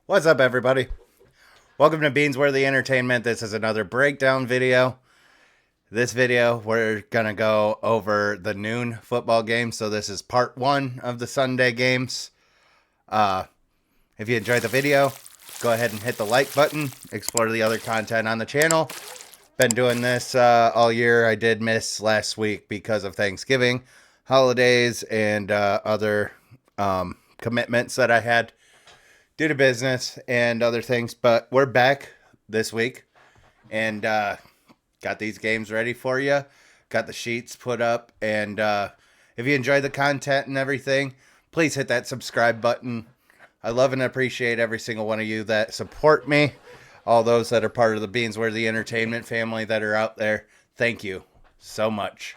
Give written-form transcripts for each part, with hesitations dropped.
What's up, everybody? Welcome to Beansworthy Entertainment. This is another breakdown video. This video, we're going to go over the noon football game. So this is part one of the Sunday games. If you enjoyed the video, go ahead and hit the like button. Explore the other content on the channel. Been doing this all year. I did miss last week because of Thanksgiving, holidays, and other commitments that I had due to business and other things. But we're back this week and got these games ready for you. Got the sheets put up. And if you enjoy the content and everything, please hit that subscribe button. I love and appreciate every single one of you that support me. All those that are part of the Beansworthy Entertainment family that are out there. Thank you so much.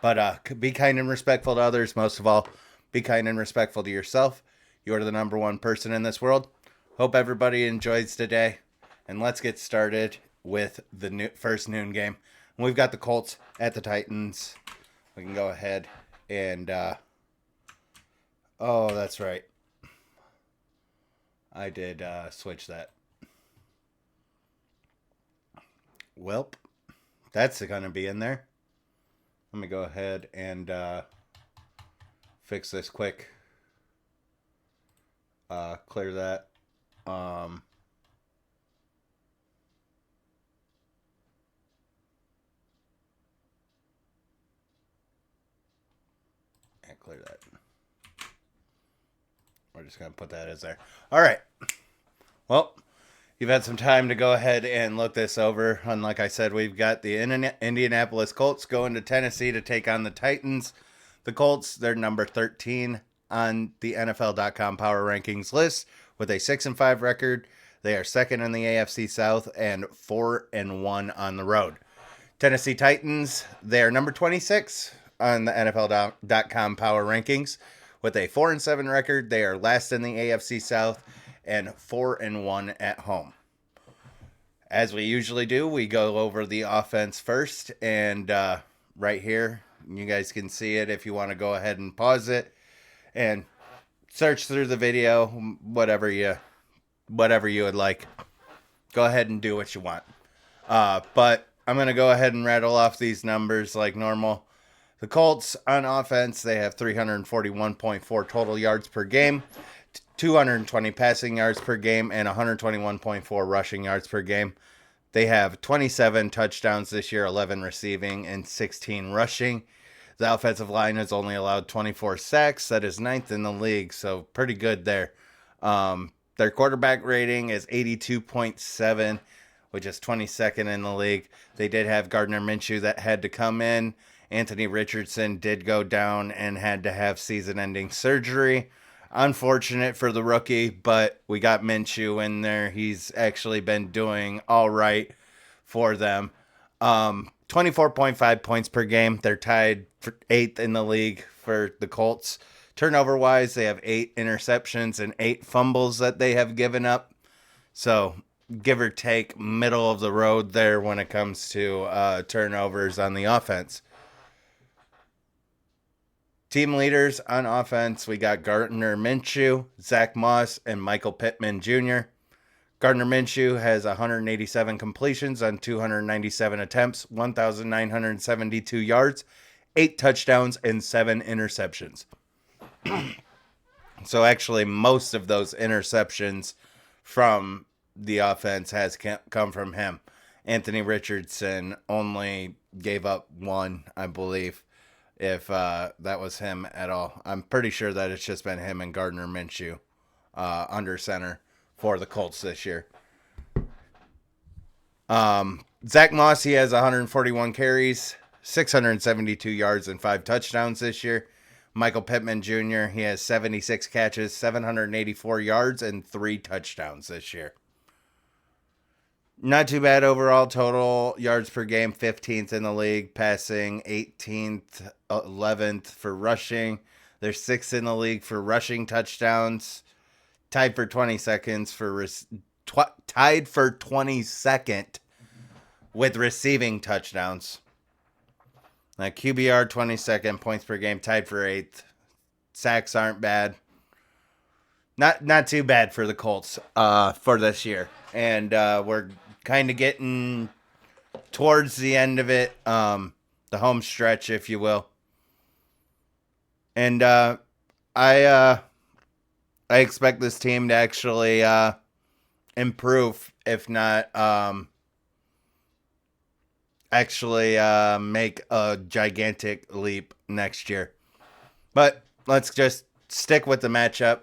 But be kind and respectful to others. Most of all, be kind and respectful to yourself. You are the number one person in this world. Hope everybody enjoys today. And let's get started with the first noon game. We've got the Colts at the Titans. We can go ahead and... oh, that's right. I did switch that. Welp. That's going to be in there. Let me go ahead and fix this quick. Clear that. And clear that. We're just going to put that as there. All right. Well, you've had some time to go ahead and look this over. And like I said, we've got the Indianapolis Colts going to Tennessee to take on the Titans. The Colts, they're number 13 on the NFL.com Power Rankings list with a 6-5 record. They are second in the AFC South and 4-1 on the road. Tennessee Titans, they are number 26 on the NFL.com Power Rankings with a 4-7 record. They are last in the AFC South and 4-1 at home. As we usually do, we go over the offense first, and right here, you guys can see it if you want to go ahead and pause it and search through the video, whatever you would like. Go ahead and do what you want. But I'm going to go ahead and rattle off these numbers like normal. The Colts on offense, they have 341.4 total yards per game, 220 passing yards per game, and 121.4 rushing yards per game. They have 27 touchdowns this year, 11 receiving, and 16 rushing. The offensive line has only allowed 24 sacks. That is ninth in the league, so pretty good there. Their quarterback rating is 82.7, which is 22nd in the league. They did have Gardner Minshew that had to come in. Anthony Richardson did go down and had to have season-ending surgery. Unfortunate for the rookie, but we got Minshew in there. He's actually been doing all right for them. 24.5 points per game. They're tied for 8th in the league for the Colts. Turnover-wise, they have 8 interceptions and 8 fumbles that they have given up. So, give or take, middle of the road there when it comes to turnovers on the offense. Team leaders on offense, we got Gardner Minshew, Zach Moss, and Michael Pittman Jr. Gardner Minshew has 187 completions on 297 attempts, 1,972 yards, 8 touchdowns, and 7 interceptions. So actually, most of those interceptions from the offense has come from him. Anthony Richardson only gave up 1, I believe, if that was him at all. I'm pretty sure that it's just been him and Gardner Minshew under center for the Colts this year. Zach Moss, he has 141 carries, 672 yards, and 5 touchdowns this year. Michael Pittman Jr., he has 76 catches, 784 yards, and 3 touchdowns this year. Not too bad overall. Total yards per game, 15th in the league. Passing, 18th, 11th for rushing. They're 6th in the league for rushing touchdowns. Tied for 22nd with receiving touchdowns. Now QBR 22nd, points per game, tied for 8th. Sacks aren't bad. not too bad for the Colts for this year. And we're kind of getting towards the end of it, the home stretch, if you will. And I expect this team to actually improve, if not actually make a gigantic leap next year. But let's just stick with the matchup.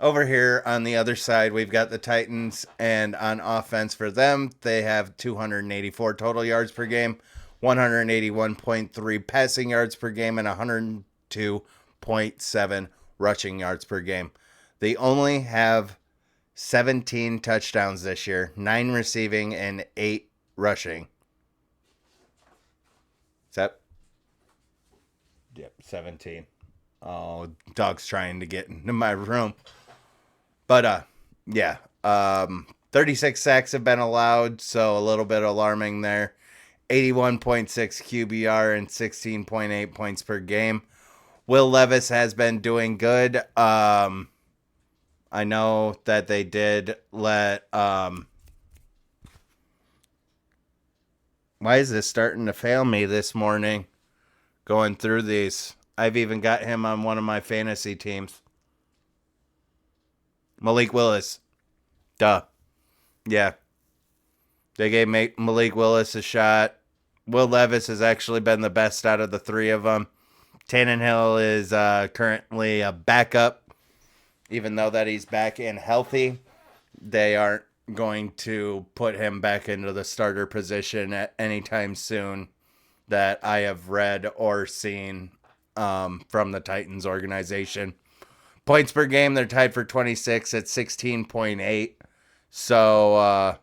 Over here on the other side, we've got the Titans, and on offense for them, they have 284 total yards per game, 181.3 passing yards per game, and 102.7 rushing yards per game. They only have 17 touchdowns this year, 9 receiving and 8 rushing. Is that? Yep, 17. Oh, dog's trying to get into my room. But, yeah. 36 sacks have been allowed, so a little bit alarming there. 81.6 QBR and 16.8 points per game. Will Levis has been doing good. I know that they did let... why is this starting to fail me this morning? Going through these. I've even got him on one of my fantasy teams. Malik Willis. Duh. Yeah. They gave Malik Willis a shot. Will Levis has actually been the best out of the three of them. Tannehill is currently a backup. Even though that he's back and healthy, they aren't going to put him back into the starter position at any time soon that I have read or seen from the Titans organization. Points per game, they're tied for 26 at 16.8. So,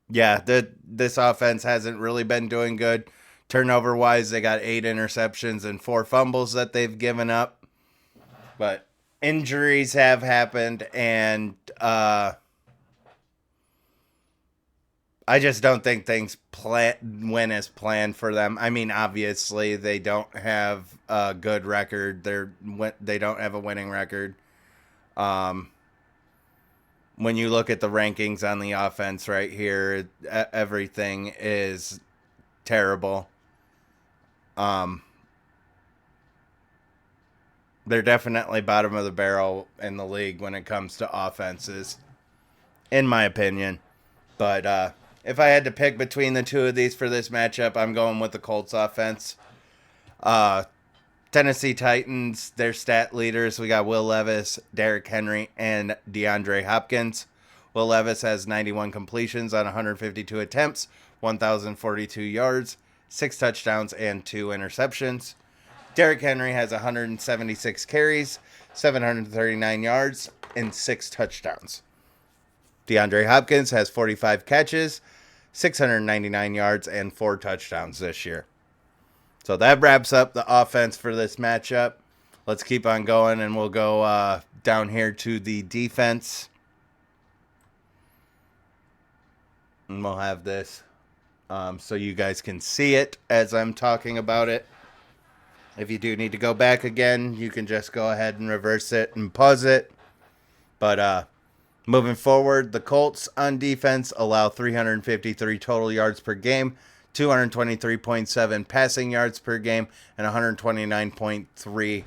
yeah, this offense hasn't really been doing good. Turnover-wise, they got 8 interceptions and 4 fumbles that they've given up. But injuries have happened, and I just don't think things went as planned for them. I mean, obviously, they don't have a good record. They don't have a winning record. When you look at the rankings on the offense right here, everything is terrible. They're definitely bottom of the barrel in the league when it comes to offenses, in my opinion. But if I had to pick between the two of these for this matchup, I'm going with the Colts offense. Tennessee Titans, their stat leaders, we got Will Levis, Derrick Henry, and DeAndre Hopkins. Will Levis has 91 completions on 152 attempts, 1,042 yards, 6 touchdowns, and 2 interceptions. Derrick Henry has 176 carries, 739 yards, and 6 touchdowns. DeAndre Hopkins has 45 catches, 699 yards, and 4 touchdowns this year. So that wraps up the offense for this matchup. Let's keep on going, and we'll go down here to the defense. And we'll have this so you guys can see it as I'm talking about it. If you do need to go back again, you can just go ahead and reverse it and pause it. But moving forward, the Colts on defense allow 353 total yards per game, 223.7 passing yards per game, and 129.3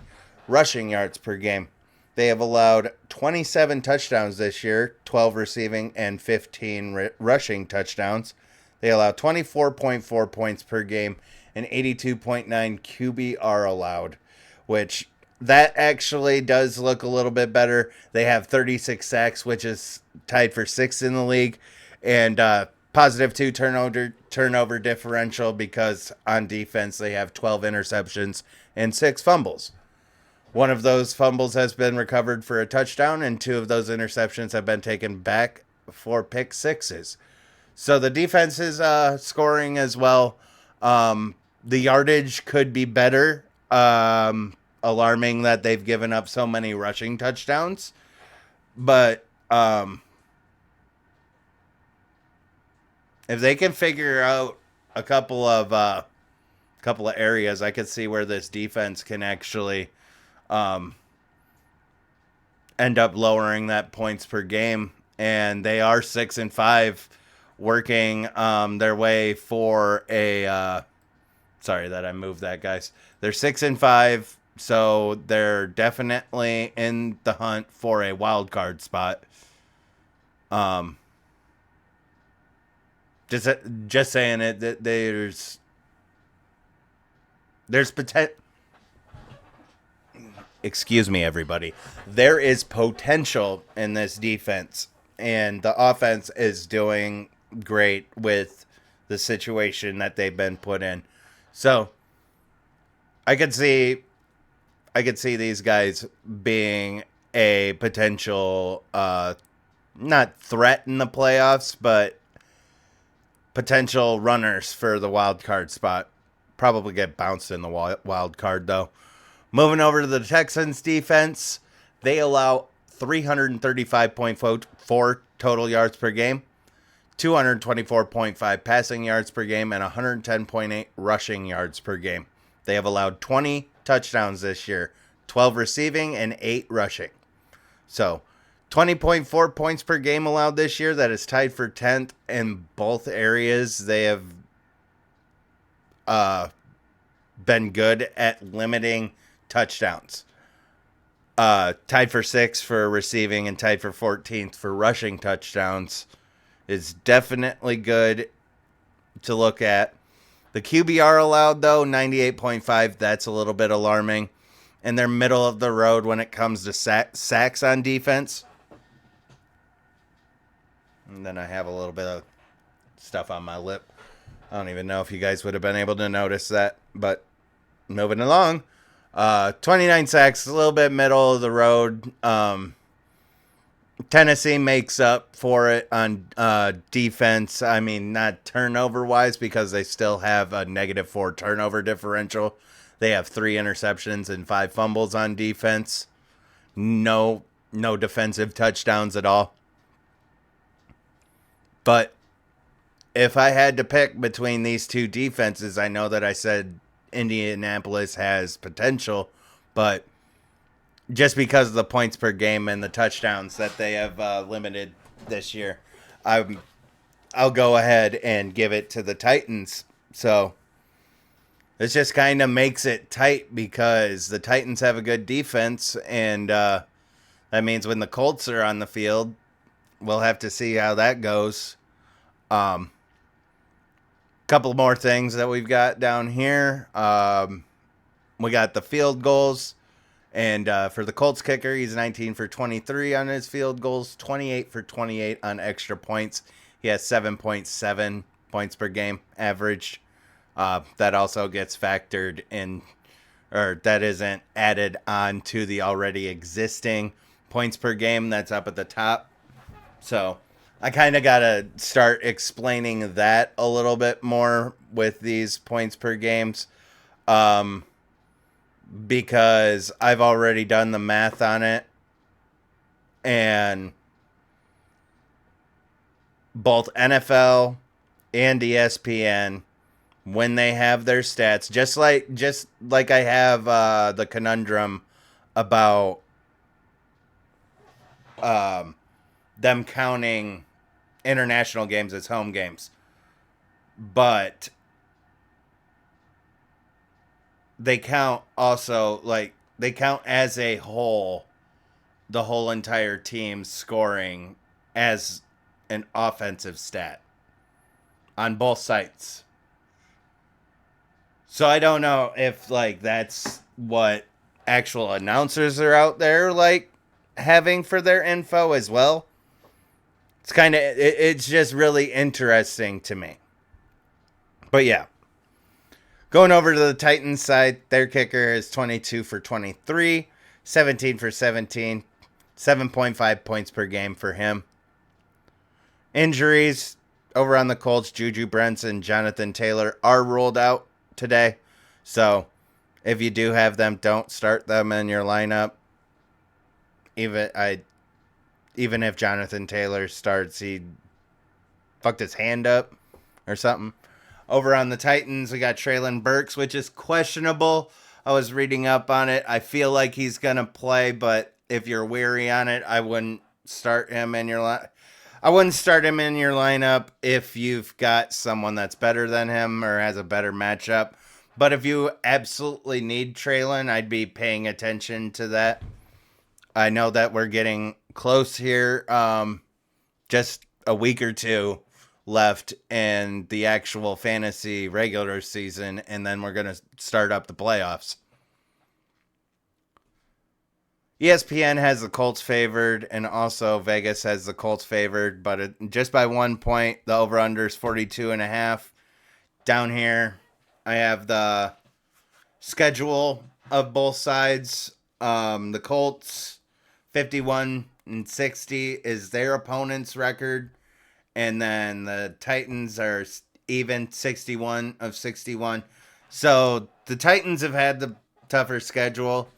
rushing yards per game. They have allowed 27 touchdowns this year, 12 receiving and 15 rushing touchdowns. They allow 24.4 points per game and 82.9 QBR allowed, which that actually does look a little bit better. They have 36 sacks, which is tied for 6th in the league, and positive 2 turnover differential because on defense they have 12 interceptions and 6 fumbles. One of those fumbles has been recovered for a touchdown, and 2 of those interceptions have been taken back for pick sixes. So the defense is scoring as well. The yardage could be better. Alarming that they've given up so many rushing touchdowns. But if they can figure out a couple of areas, I could see where this defense can actually end up lowering that points per game, and they are 6-5, working their way for a. Sorry that I moved that, guys. They're 6-5, so they're definitely in the hunt for a wild card spot. Just saying it. That there's potential. Excuse me, everybody. There is potential in this defense, and the offense is doing great with the situation that they've been put in. So I could see these guys being a potential not threat in the playoffs, but potential runners for the wild card spot. Probably get bounced in the wild card, though. Moving over to the Texans defense, they allow 335.4 total yards per game, 224.5 passing yards per game, and 110.8 rushing yards per game. They have allowed 20 touchdowns this year, 12 receiving and 8 rushing. So 20.4 points per game allowed this year. That is tied for 10th in both areas. They have been good at limiting touchdowns. Tied for 6th for receiving and tied for 14th for rushing touchdowns. Is definitely good to look at. The QBR allowed, though, 98.5. That's a little bit alarming. And they're middle of the road when it comes to sacks on defense. And then I have a little bit of stuff on my lip. I don't even know if you guys would have been able to notice that. But moving along. 29 sacks, a little bit middle of the road. Tennessee makes up for it on defense. I mean, not turnover-wise, because they still have a -4 turnover differential. They have 3 interceptions and 5 fumbles on defense. No defensive touchdowns at all. But if I had to pick between these two defenses, I know that I said Indianapolis has potential, but just because of the points per game and the touchdowns that they have limited this year, I'll go ahead and give it to the Titans. So this just kind of makes it tight because the Titans have a good defense, and that means when the Colts are on the field, we'll have to see how that goes. Couple more things that we've got down here. We got the field goals. And for the Colts kicker, he's 19 for 23 on his field goals, 28 for 28 on extra points. He has 7.7 points per game averaged. That also gets factored in, or that isn't added on to the already existing points per game that's up at the top. So I kind of got to start explaining that a little bit more with these points per games. Because I've already done the math on it, and both NFL and ESPN, when they have their stats, just like I have the conundrum about them counting international games as home games, but they count also, like, they count as a whole, the whole entire team scoring as an offensive stat on both sites. So I don't know if, like, that's what actual announcers are out there, like, having for their info as well. It's kind of, it's just really interesting to me. But yeah. Going over to the Titans side, their kicker is 22 for 23, 17 for 17, 7.5 points per game for him. Injuries over on the Colts, Juju Brents and Jonathan Taylor are ruled out today. So if you do have them, don't start them in your lineup. Even if Jonathan Taylor starts, he fucked his hand up or something. Over on the Titans, we got Treylon Burks, which is questionable. I was reading up on it. I feel like he's going to play, but if you're weary on it, I wouldn't start him in your I wouldn't start him in your lineup if you've got someone that's better than him or has a better matchup. But if you absolutely need Treylon, I'd be paying attention to that. I know that we're getting close here. Just a week or two left in the actual fantasy regular season, and then we're going to start up the playoffs. ESPN has the Colts favored, and also Vegas has the Colts favored, but just by 1 point. The over-under is 42.5. Down here, I have the schedule of both sides. The Colts, 51-60 is their opponent's record, and then the Titans are even 61-61. So the Titans have had the tougher schedule.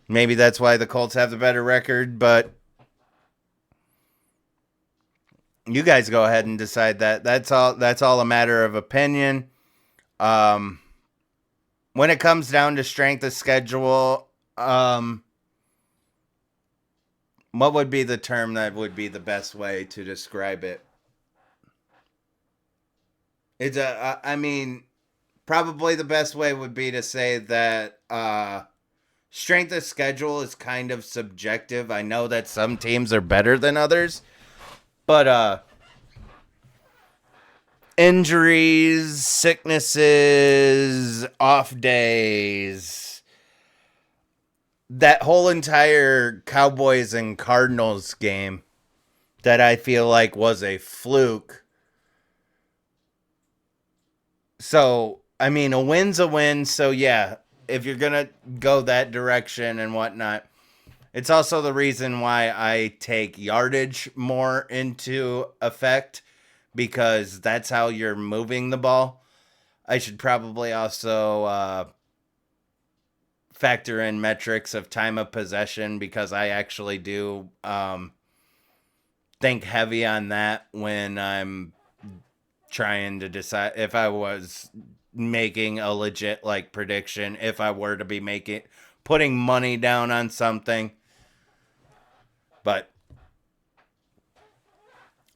Maybe that's why the Colts have the better record, but you guys go ahead and decide that. That's all a matter of opinion. When it comes down to strength of schedule, what would be the term that would be the best way to describe it? It's probably the best way would be to say that strength of schedule is kind of subjective. I know that some teams are better than others, but injuries, sicknesses, off days, that whole entire Cowboys and Cardinals game that I feel like was a fluke. So, a win's a win. So, yeah, if you're going to go that direction and whatnot, it's also the reason why I take yardage more into effect, because that's how you're moving the ball. I should probably also factor in metrics of time of possession, because I actually do think heavy on that when I'm trying to decide if I was making a legit prediction, if I were to be putting money down on something. But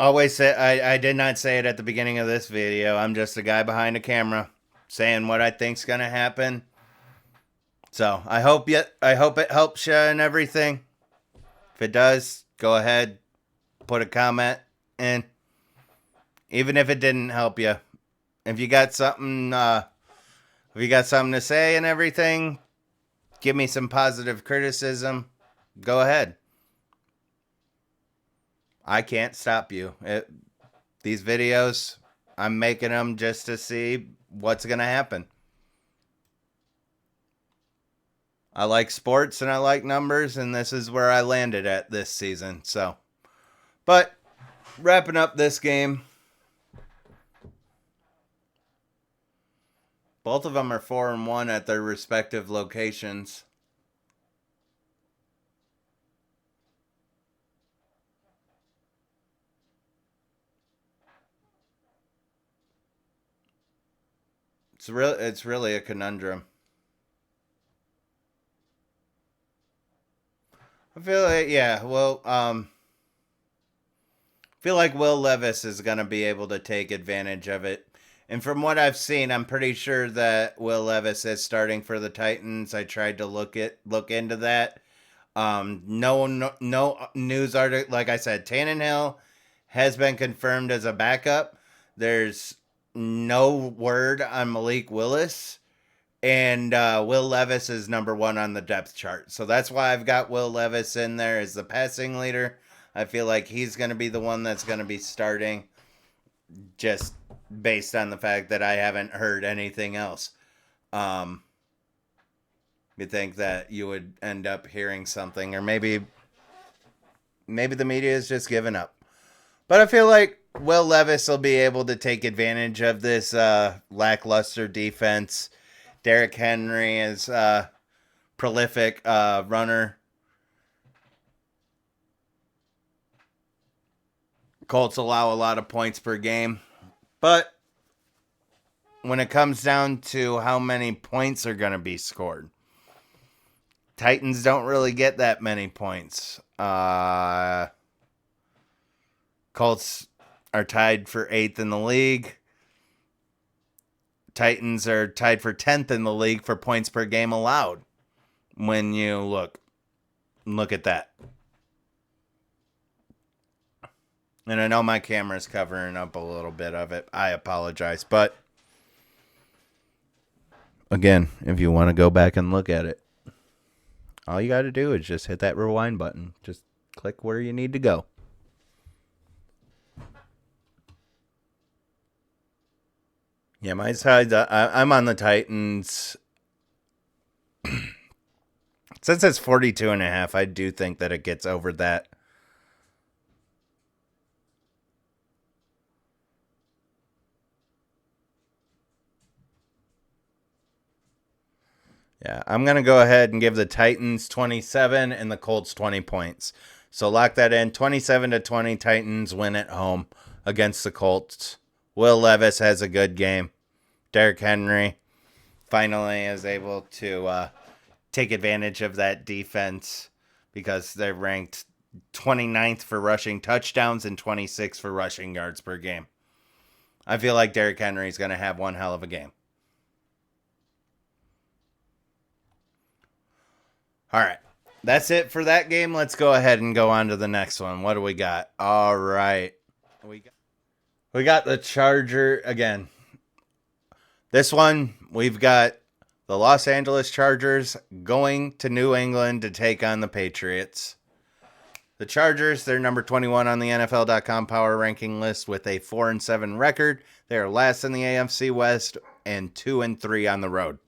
always say I did not say it at the beginning of this video. I'm just a guy behind a camera saying what I think's gonna happen. So I hope it helps you and everything. If it does, go ahead, put a comment in. Even if it didn't help you, if you got something to say and everything, give me some positive criticism. Go ahead. I can't stop you. These videos, I'm making them just to see what's going to happen. I like sports and I like numbers, and this is where I landed at this season. So, but wrapping up this game, both of them are 4-1 at their respective locations. It's really a conundrum. I feel like, yeah, well, feel like Will Levis is going to be able to take advantage of it. And from what I've seen, I'm pretty sure that Will Levis is starting for the Titans. I tried to look into that. No news article. Like I said, Tannehill has been confirmed as a backup. There's no word on Malik Willis. And Will Levis is number 1 on the depth chart. So that's why I've got Will Levis in there as the passing leader. I feel like he's going to be the one that's going to be starting, just based on the fact that I haven't heard anything else. You'd think that you would end up hearing something, or maybe the media is just giving up. But I feel like Will Levis will be able to take advantage of this lackluster defense. Derrick Henry is a prolific runner. Colts allow a lot of points per game. But when it comes down to how many points are going to be scored, Titans don't really get that many points. Colts are tied for 8th in the league. Titans are tied for 10th in the league for points per game allowed. When you look at that. And I know my camera's covering up a little bit of it. I apologize. But again, if you want to go back and look at it, all you got to do is just hit that rewind button. Just click where you need to go. Yeah, my side, I'm on the Titans. Since it's 42.5, I do think that it gets over that. Yeah, I'm going to go ahead and give the Titans 27 and the Colts 20 points. So lock that in. 27-20, Titans win at home against the Colts. Will Levis has a good game. Derrick Henry finally is able to take advantage of that defense because they're ranked 29th for rushing touchdowns and 26th for rushing yards per game. I feel like Derrick Henry is going to have one hell of a game. All right. That's it for that game. Let's go ahead and go on to the next one. What do we got? All right. We got the Charger again. This one, we've got the Los Angeles Chargers going to New England to take on the Patriots. The Chargers, they're number 21 on the NFL.com power ranking list with a 4-7 record. They are last in the AFC West and 2-3 on the road.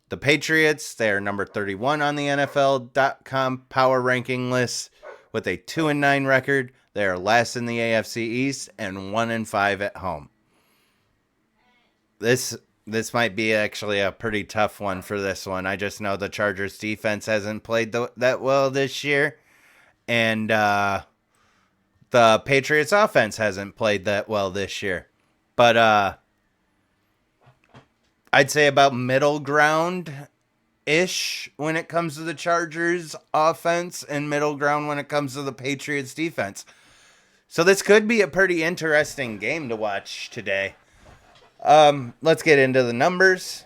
The Patriots, they are number 31 on the NFL.com power ranking list with a 2-9 record. They are last in the AFC East and 1-5 at home. This might be actually a pretty tough one for this one. I just know the Chargers defense hasn't played that well this year. And the Patriots offense hasn't played that well this year. But I'd say about middle ground-ish when it comes to the Chargers offense and middle ground when it comes to the Patriots defense. So this could be a pretty interesting game to watch today. Let's get into the numbers.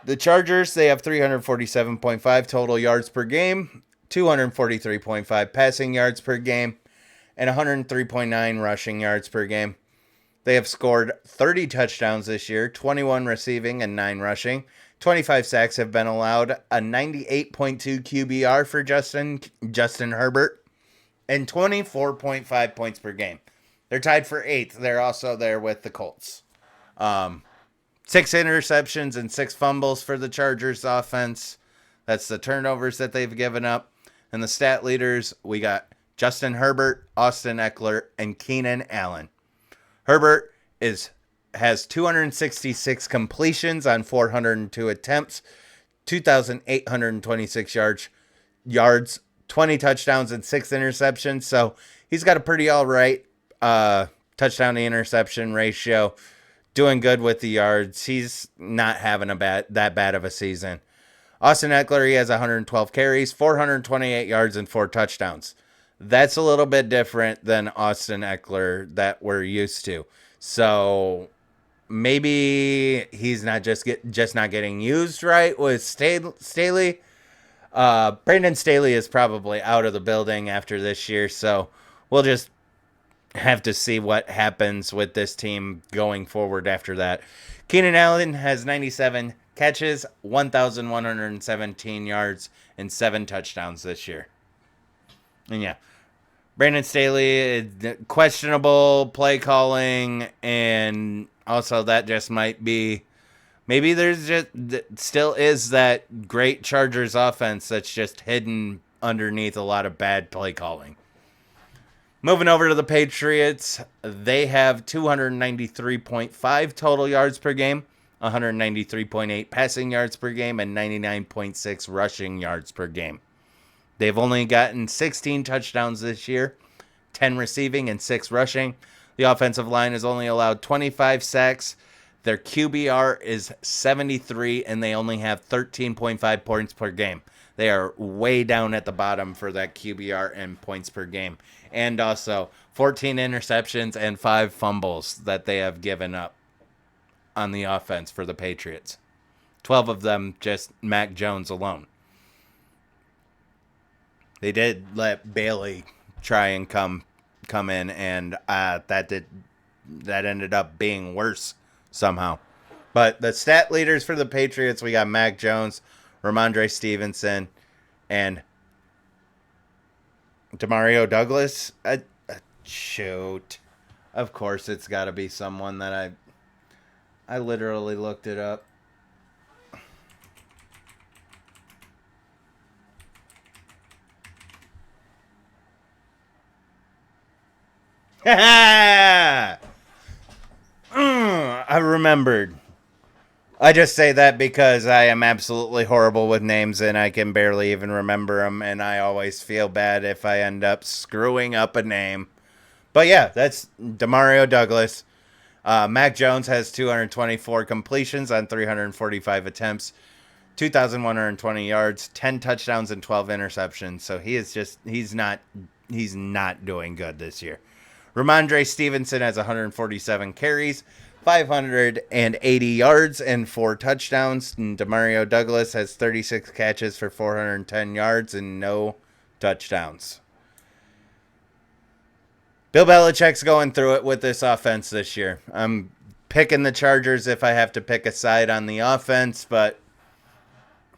The Chargers, they have 347.5 total yards per game, 243.5 passing yards per game, and 103.9 rushing yards per game. They have scored 30 touchdowns this year, 21 receiving and 9 rushing. 25 sacks have been allowed, a 98.2 QBR for Justin Herbert, and 24.5 points per game. They're tied for 8th. They're also there with the Colts. 6 interceptions and 6 fumbles for the Chargers offense. That's the turnovers that they've given up. And the stat leaders, we got Justin Herbert, Austin Eckler, and Keenan Allen. Herbert has 266 completions on 402 attempts, 2,826 yards, 20 touchdowns, and 6 interceptions. So he's got a pretty all right touchdown to interception ratio. Doing good with the yards. He's not having that bad of a season. Austin Eckler, he has 112 carries, 428 yards, and 4 touchdowns. That's a little bit different than Austin Eckler that we're used to. So maybe he's not just not getting used right with Staley. Brandon Staley is probably out of the building after this year, so we'll just have to see what happens with this team going forward after that. Keenan Allen has 97 catches, 1,117 yards, and 7 touchdowns this year. And yeah, Brandon Staley, questionable play calling, and also that just might be, maybe there's just still is that great Chargers offense that's just hidden underneath a lot of bad play calling. Moving over to the Patriots, they have 293.5 total yards per game, 193.8 passing yards per game, and 99.6 rushing yards per game. They've only gotten 16 touchdowns this year, 10 receiving and 6 rushing. The offensive line has only allowed 25 sacks. Their QBR is 73, and they only have 13.5 points per game. They are way down at the bottom for that QBR and points per game. And also 14 interceptions and 5 fumbles that they have given up on the offense for the Patriots. 12 of them just Mac Jones alone. They did let Bailey try and come in, and that ended up being worse somehow. But the stat leaders for the Patriots, we got Mac Jones, Ramondre Stevenson, and Demario Douglas. Shoot. Of course it's got to be someone that I literally looked it up. I remembered. I just say that because I am absolutely horrible with names and I can barely even remember them, and I always feel bad if I end up screwing up a name. But yeah, that's Demario Douglas. Mac Jones has 224 completions on 345 attempts, 2,120 yards, 10 touchdowns, and 12 interceptions. So he's not doing good this year. Ramondre Stevenson has 147 carries, 580 yards, and 4 touchdowns. And Demario Douglas has 36 catches for 410 yards and no touchdowns. Bill Belichick's going through it with this offense this year. I'm picking the Chargers if I have to pick a side on the offense, but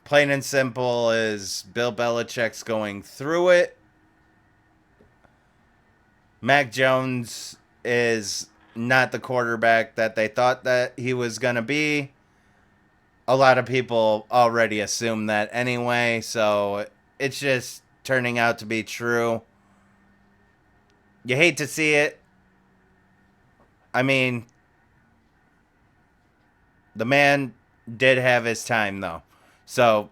plain and simple is Bill Belichick's going through it. Mac Jones is not the quarterback that they thought that he was going to be. A lot of people already assume that anyway, so it's just turning out to be true. You hate to see it. I mean, the man did have his time, though. So,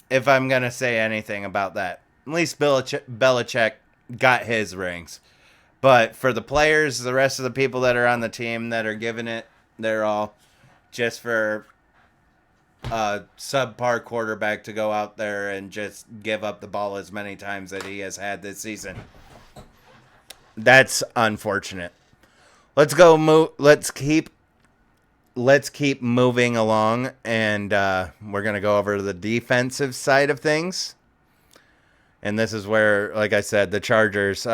if I'm going to say anything about that, at least Belichick got his rings. But for the players, the rest of the people that are on the team that are giving it, they're all just for a subpar quarterback to go out there and just give up the ball as many times that he has had this season. That's unfortunate. Let's go let's keep moving along, and we're going to go over to the defensive side of things. And this is where, like I said, the Chargers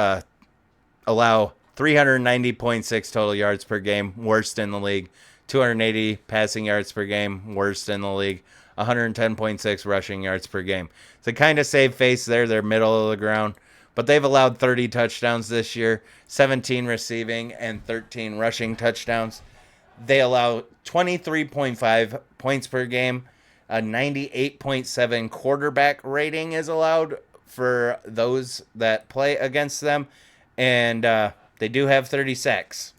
allow 390.6 total yards per game, worst in the league. 280 passing yards per game, worst in the league. 110.6 rushing yards per game. It's a kind of save face there. They're middle of the ground. But they've allowed 30 touchdowns this year, 17 receiving and 13 rushing touchdowns. They allow 23.5 points per game. A 98.7 quarterback rating is allowed for those that play against them. And they do have 30 sacks.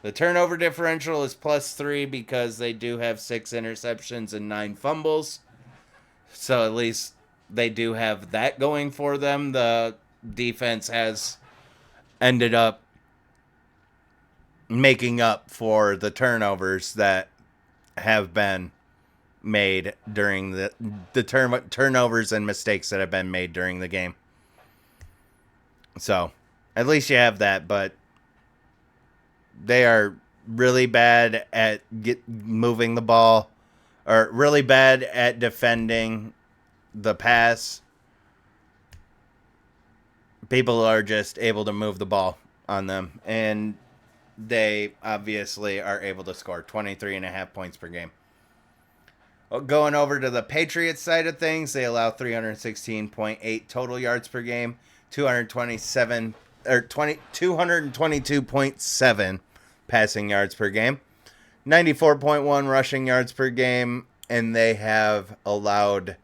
The turnover differential is +3 because they do have 6 interceptions and 9 fumbles. So at least they do have that going for them. The defense has ended up making up for the turnovers that have been made during the turnovers and mistakes that have been made during the game. So at least you have that, but they are really bad at moving the ball, or really bad at defending the pass. People are just able to move the ball on them, and they obviously are able to score 23.5 points per game. Going over to the Patriots side of things, they allow 316.8 total yards per game, 222.7 passing yards per game, 94.1 rushing yards per game, and they have allowed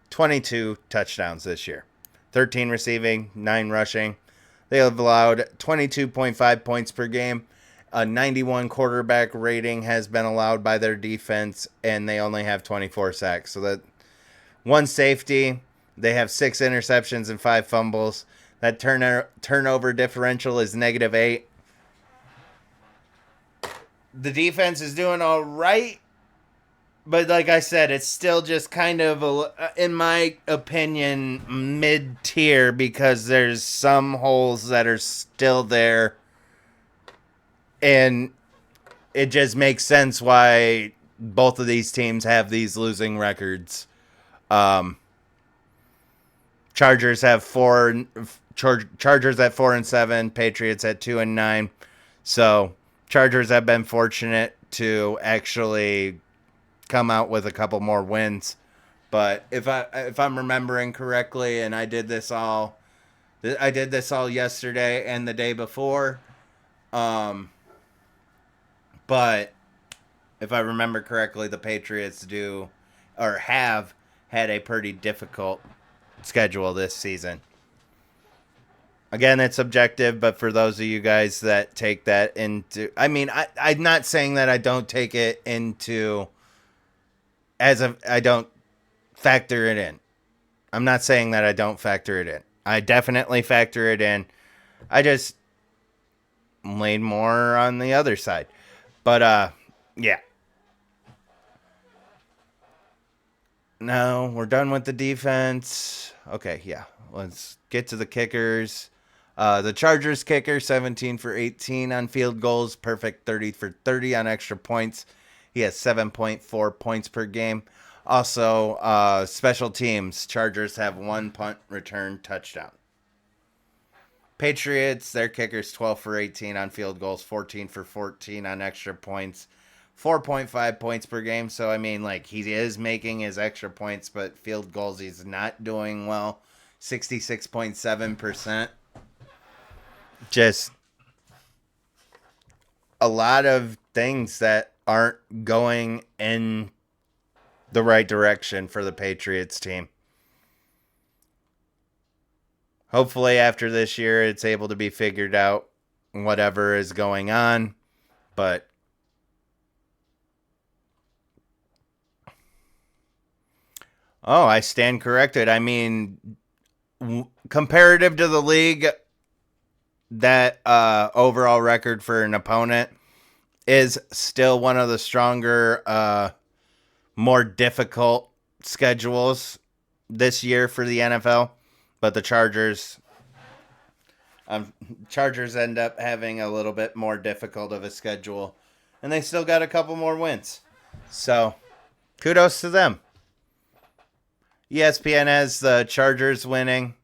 22 touchdowns this year. 13 receiving, 9 rushing. They have allowed 22.5 points per game. A 91 quarterback rating has been allowed by their defense, and they only have 24 sacks. So that one safety, they have 6 interceptions and 5 fumbles. That turnover differential is -8. the defense is doing all right. But like I said, it's still just kind of, in my opinion, mid tier because there's some holes that are still there. And it just makes sense why both of these teams have these losing records. Um, Chargers have Chargers at 4-7, Patriots at 2-9. So Chargers have been fortunate to actually come out with a couple more wins. But if I'm remembering correctly, and I did this all yesterday and the day before. But if I remember correctly, the Patriots do or have had a pretty difficult schedule this season. Again, it's subjective, but for those of you guys that take that into, I mean, I'm not saying that I don't take it into I don't factor it in. I'm not saying that I don't factor it in. I definitely factor it in. I just lean more on the other side. But, yeah. No, we're done with the defense. Okay, yeah. Let's get to the kickers. The Chargers kicker, 17 for 18 on field goals. Perfect 30 for 30 on extra points. He has 7.4 points per game. Also, special teams. Chargers have one punt return touchdown. Patriots, their kicker's 12 for 18 on field goals, 14 for 14 on extra points, 4.5 points per game. So, I mean, like, he is making his extra points, but field goals, he's not doing well. 66.7%. Just a lot of things that aren't going in the right direction for the Patriots team. Hopefully, after this year, it's able to be figured out whatever is going on. But oh, I stand corrected. I mean, comparative to the league, that overall record for an opponent is still one of the stronger, more difficult schedules this year for the NFL. But the Chargers end up having a little bit more difficult of a schedule, and they still got a couple more wins. So, kudos to them. ESPN has the Chargers winning.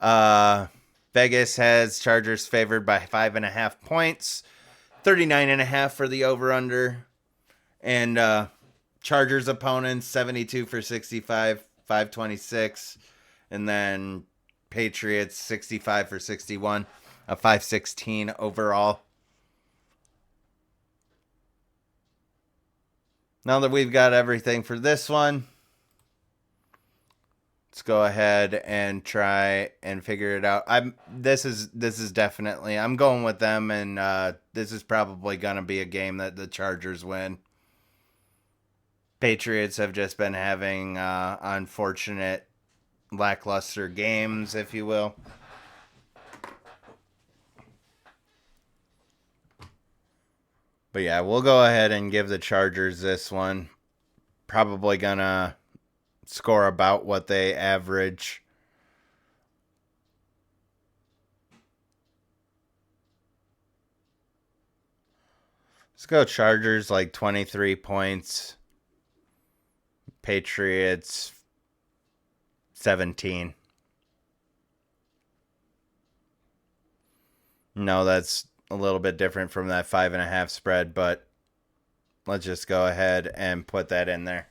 Vegas has Chargers favored by 5.5 points. 39.5 for the over-under. And Chargers opponents, 72 for 65, 526. And then Patriots, 65 for 61, a 516 overall. Now that we've got everything for this one, let's go ahead and try and figure it out. This is definitely, I'm going with them, and this is probably going to be a game that the Chargers win. Patriots have just been having unfortunate, lackluster games, if you will. But yeah, we'll go ahead and give the Chargers this one. Probably going to score about what they average. Let's go Chargers, like 23 points. Patriots, 17. No, that's a little bit different from that 5.5 spread, but let's just go ahead and put that in there.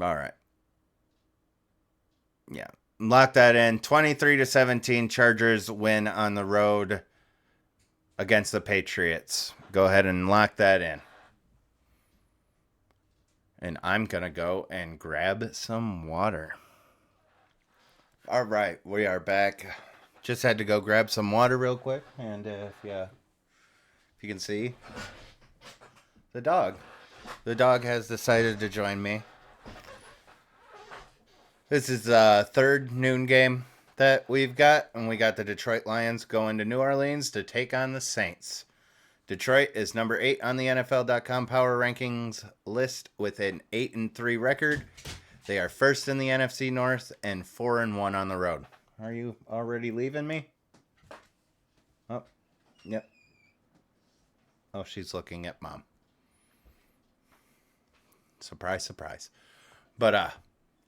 All right. Yeah. Lock that in. 23-17 Chargers win on the road against the Patriots. Go ahead and lock that in. And I'm going to go and grab some water. All right, we are back. Just had to go grab some water real quick. And if you can see the dog. The dog has decided to join me. This is the third noon game that we've got, and we got the Detroit Lions going to New Orleans to take on the Saints. Detroit is number 8 on the NFL.com power rankings list with an 8-3 record. They are first in the NFC North and 4-1 on the road. Are you already leaving me? Oh, yep. Oh, she's looking at mom. Surprise, surprise. But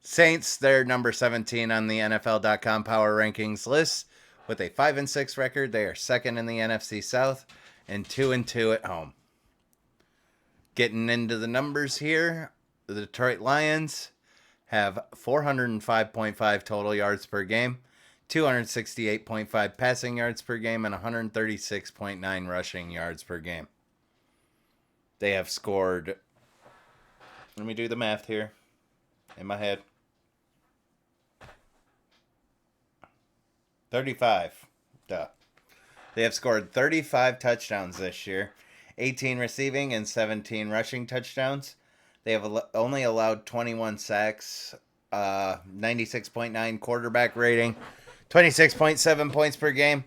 Saints, they're number 17 on the NFL.com power rankings list with a 5-6 record. They are second in the NFC South and 2-2 at home. Getting into the numbers here, the Detroit Lions have 405.5 total yards per game, 268.5 passing yards per game, and 136.9 rushing yards per game. They have scored, let me do the math here in my head, 35. Duh. They have scored 35 touchdowns this year, 18 receiving and 17 rushing touchdowns. They have only allowed 21 sacks, 96.9 quarterback rating, 26.7 points per game.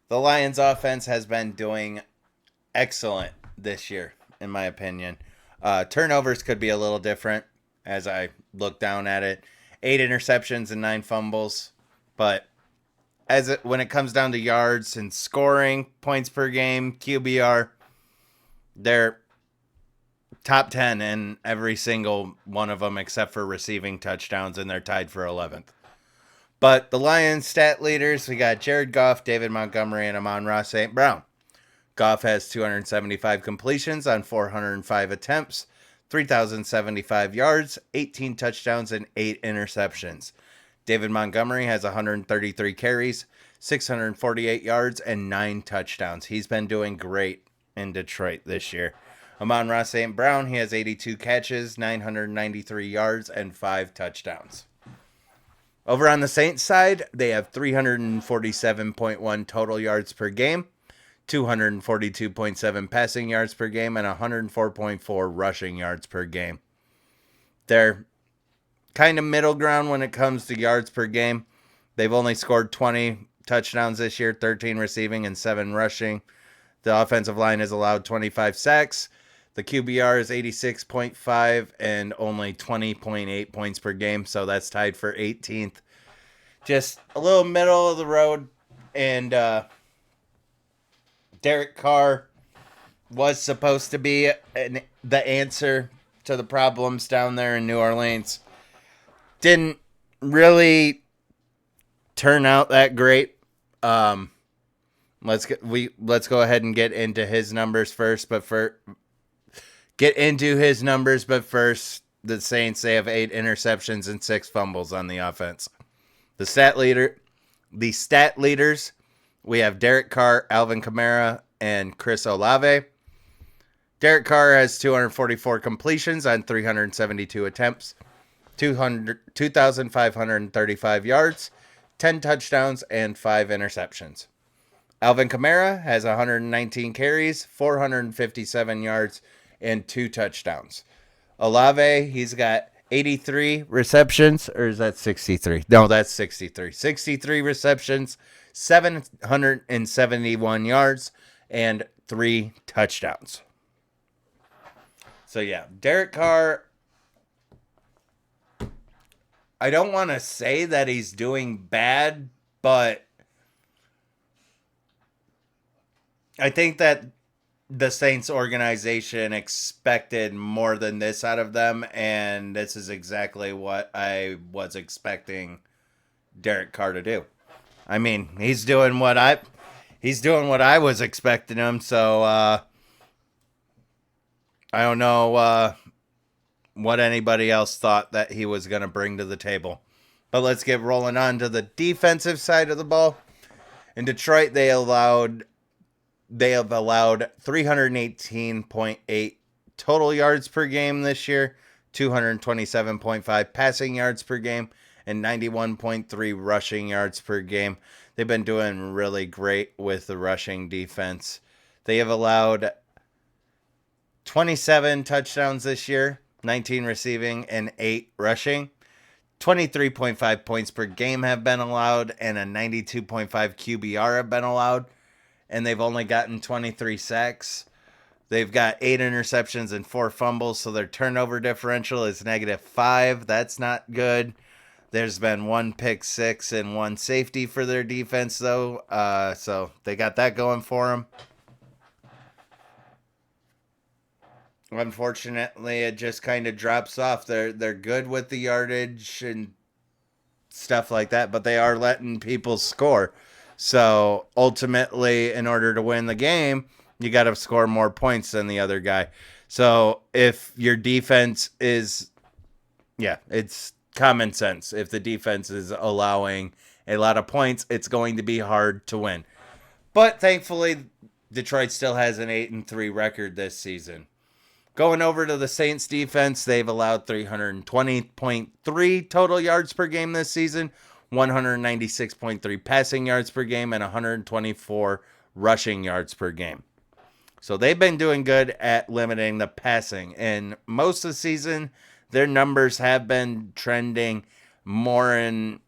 The Lions offense has been doing excellent this year, in my opinion. Turnovers could be a little different as I look down at it. 8 interceptions and 9 fumbles. But when it comes down to yards and scoring, points per game, QBR, they're top 10 in every single one of them except for receiving touchdowns, and they're tied for 11th. But the Lions stat leaders, we got Jared Goff, David Montgomery, and Amon-Ra St. Brown. Goff has 275 completions on 405 attempts, 3,075 yards, 18 touchdowns, and 8 interceptions. David Montgomery has 133 carries, 648 yards, and 9 touchdowns. He's been doing great in Detroit this year. Amon-Ra St. Brown, he has 82 catches, 993 yards, and 5 touchdowns. Over on the Saints side, they have 347.1 total yards per game, 242.7 passing yards per game, and 104.4 rushing yards per game. They're kind of middle ground when it comes to yards per game. They've only scored 20 touchdowns this year, 13 receiving and 7 rushing. The offensive line has allowed 25 sacks. The QBR is 86.5 and only 20.8 points per game, so that's tied for 18th. Just a little middle of the road. And Derek Carr was supposed to be the answer to the problems down there in New Orleans. Didn't really turn out that great. Let's go ahead and get into his numbers first. But first, the Saints, they have 8 interceptions and 6 fumbles on the offense. The stat leaders, we have Derek Carr, Alvin Kamara, and Chris Olave. Derek Carr has 244 completions on 372 attempts, 2,535 yards, 10 touchdowns, and 5 interceptions. Alvin Kamara has 119 carries, 457 yards, and 2 touchdowns. Olave, he's got 83 receptions, or is that 63? No, that's 63. 63 receptions, 771 yards, and 3 touchdowns. So, yeah, Derek Carr, I don't want to say that he's doing bad, but I think that the Saints organization expected more than this out of them, and this is exactly what I was expecting Derek Carr to do. I mean, he's doing what I was expecting him, so I don't know what anybody else thought that he was going to bring to the table. But let's get rolling on to the defensive side of the ball. In Detroit, they have allowed 318.8 total yards per game this year, 227.5 passing yards per game, and 91.3 rushing yards per game. They've been doing really great with the rushing defense. They have allowed 27 touchdowns this year, 19 receiving, and 8 rushing. 23.5 points per game have been allowed, and a 92.5 QBR have been allowed. And they've only gotten 23 sacks. They've got 8 interceptions and 4 fumbles, so their turnover differential is -5. That's not good. There's been 1 pick six and 1 safety for their defense, though. So they got that going for them. Unfortunately, it just kind of drops off. They're good with the yardage and stuff like that, but they are letting people score. So ultimately, in order to win the game, you got to score more points than the other guy. So if your defense is, it's common sense. If the defense is allowing a lot of points, it's going to be hard to win. But thankfully, Detroit still has an 8-3 record this season. Going over to the Saints defense, they've allowed 320.3 total yards per game this season, 196.3 passing yards per game, and 124 rushing yards per game. So they've been doing good at limiting the passing. And most of the season, their numbers have been trending more in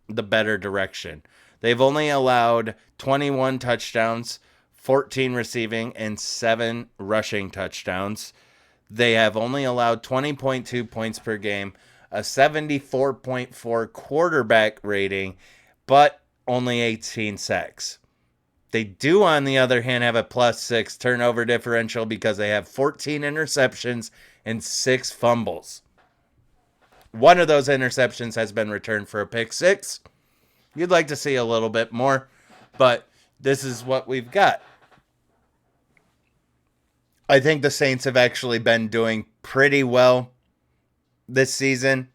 the better direction. They've only allowed 21 touchdowns, 14 receiving, and 7 rushing touchdowns. They have only allowed 20.2 points per game, a 74.4 quarterback rating, but only 18 sacks. They do, on the other hand, have a +6 turnover differential because they have 14 interceptions and 6 fumbles. One of those interceptions has been returned for a pick six. You'd like to see a little bit more, but this is what we've got. I think the Saints have actually been doing pretty well this season.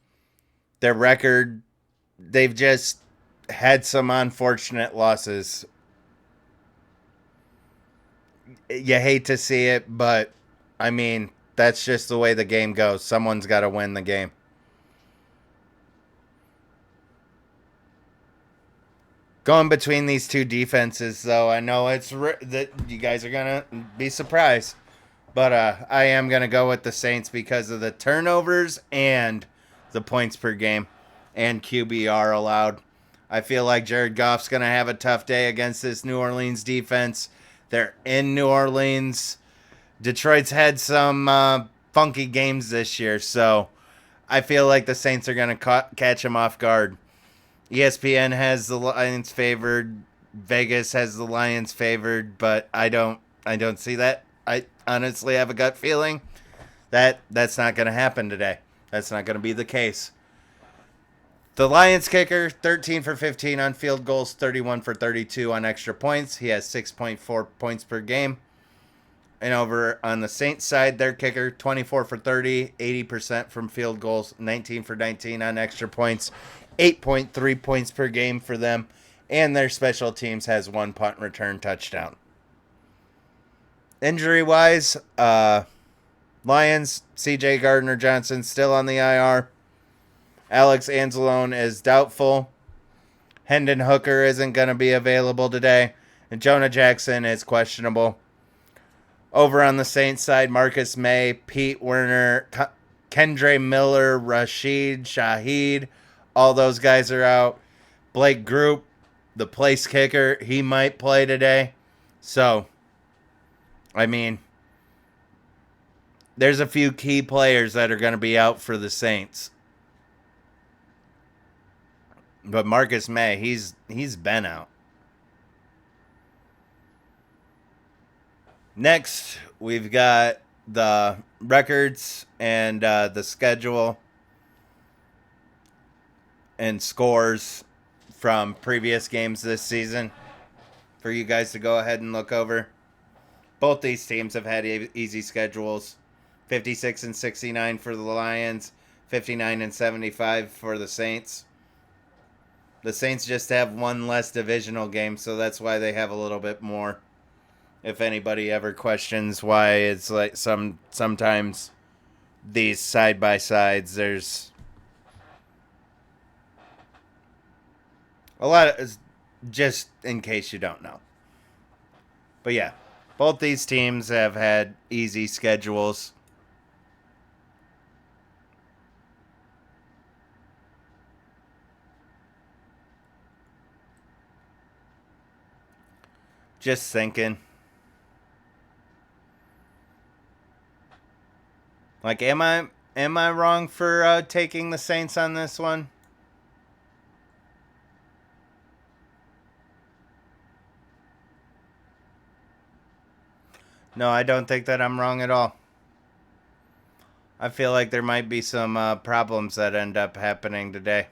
Their record, they've just had some unfortunate losses. You hate to see it, but I mean, that's just the way the game goes. Someone's got to win the game. Going between these two defenses, though, I know that you guys are going to be surprised. But I am going to go with the Saints because of the turnovers and the points per game and QBR allowed. I feel like Jared Goff's going to have a tough day against this New Orleans defense. They're in New Orleans. Detroit's had some funky games this year, so I feel like the Saints are going to catch them off guard. ESPN has the Lions favored. Vegas has the Lions favored, but I don't see that. I honestly have a gut feeling that that's not going to happen today. That's not going to be the case. The Lions kicker, 13 for 15 on field goals, 31 for 32 on extra points. He has 6.4 points per game. And over on the Saints side, their kicker, 24 for 30, 80% from field goals, 19 for 19 on extra points, 8.3 points per game for them. And their special teams has 1 punt return touchdown. Injury-wise, Lions, C.J. Gardner-Johnson still on the IR. Alex Anzalone is doubtful. Hendon Hooker isn't going to be available today. And Jonah Jackson is questionable. Over on the Saints side, Marcus May, Pete Werner, Kendre Miller, Rashid Shaheed, all those guys are out. Blake Group, the place kicker, he might play today. So, I mean, there's a few key players that are going to be out for the Saints. But Marcus May, he's been out. Next, we've got the records and the schedule and scores from previous games this season for you guys to go ahead and look over. Both these teams have had easy schedules. 56 and 69 for the Lions, 59 and 75 for the Saints. The Saints just have one less divisional game, so that's why they have a little bit more. If anybody ever questions why it's like sometimes these side by sides, there's a lot of, just in case you don't know. But yeah, Both these teams have had easy schedules. Just thinking. Like, am I wrong for taking the Saints on this one? No, I don't think that I'm wrong at all. I feel like there might be some problems that end up happening today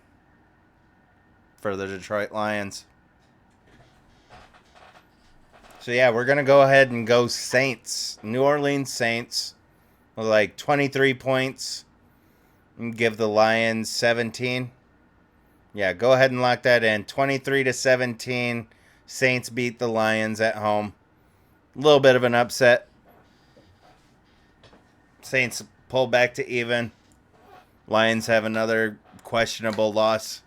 for the Detroit Lions. So yeah, we're gonna go ahead and go Saints. New Orleans Saints with like 23 points. And give the Lions 17. Yeah, go ahead and lock that in. 23-17. Saints beat the Lions at home. A little bit of an upset. Saints pull back to even. Lions have another questionable loss.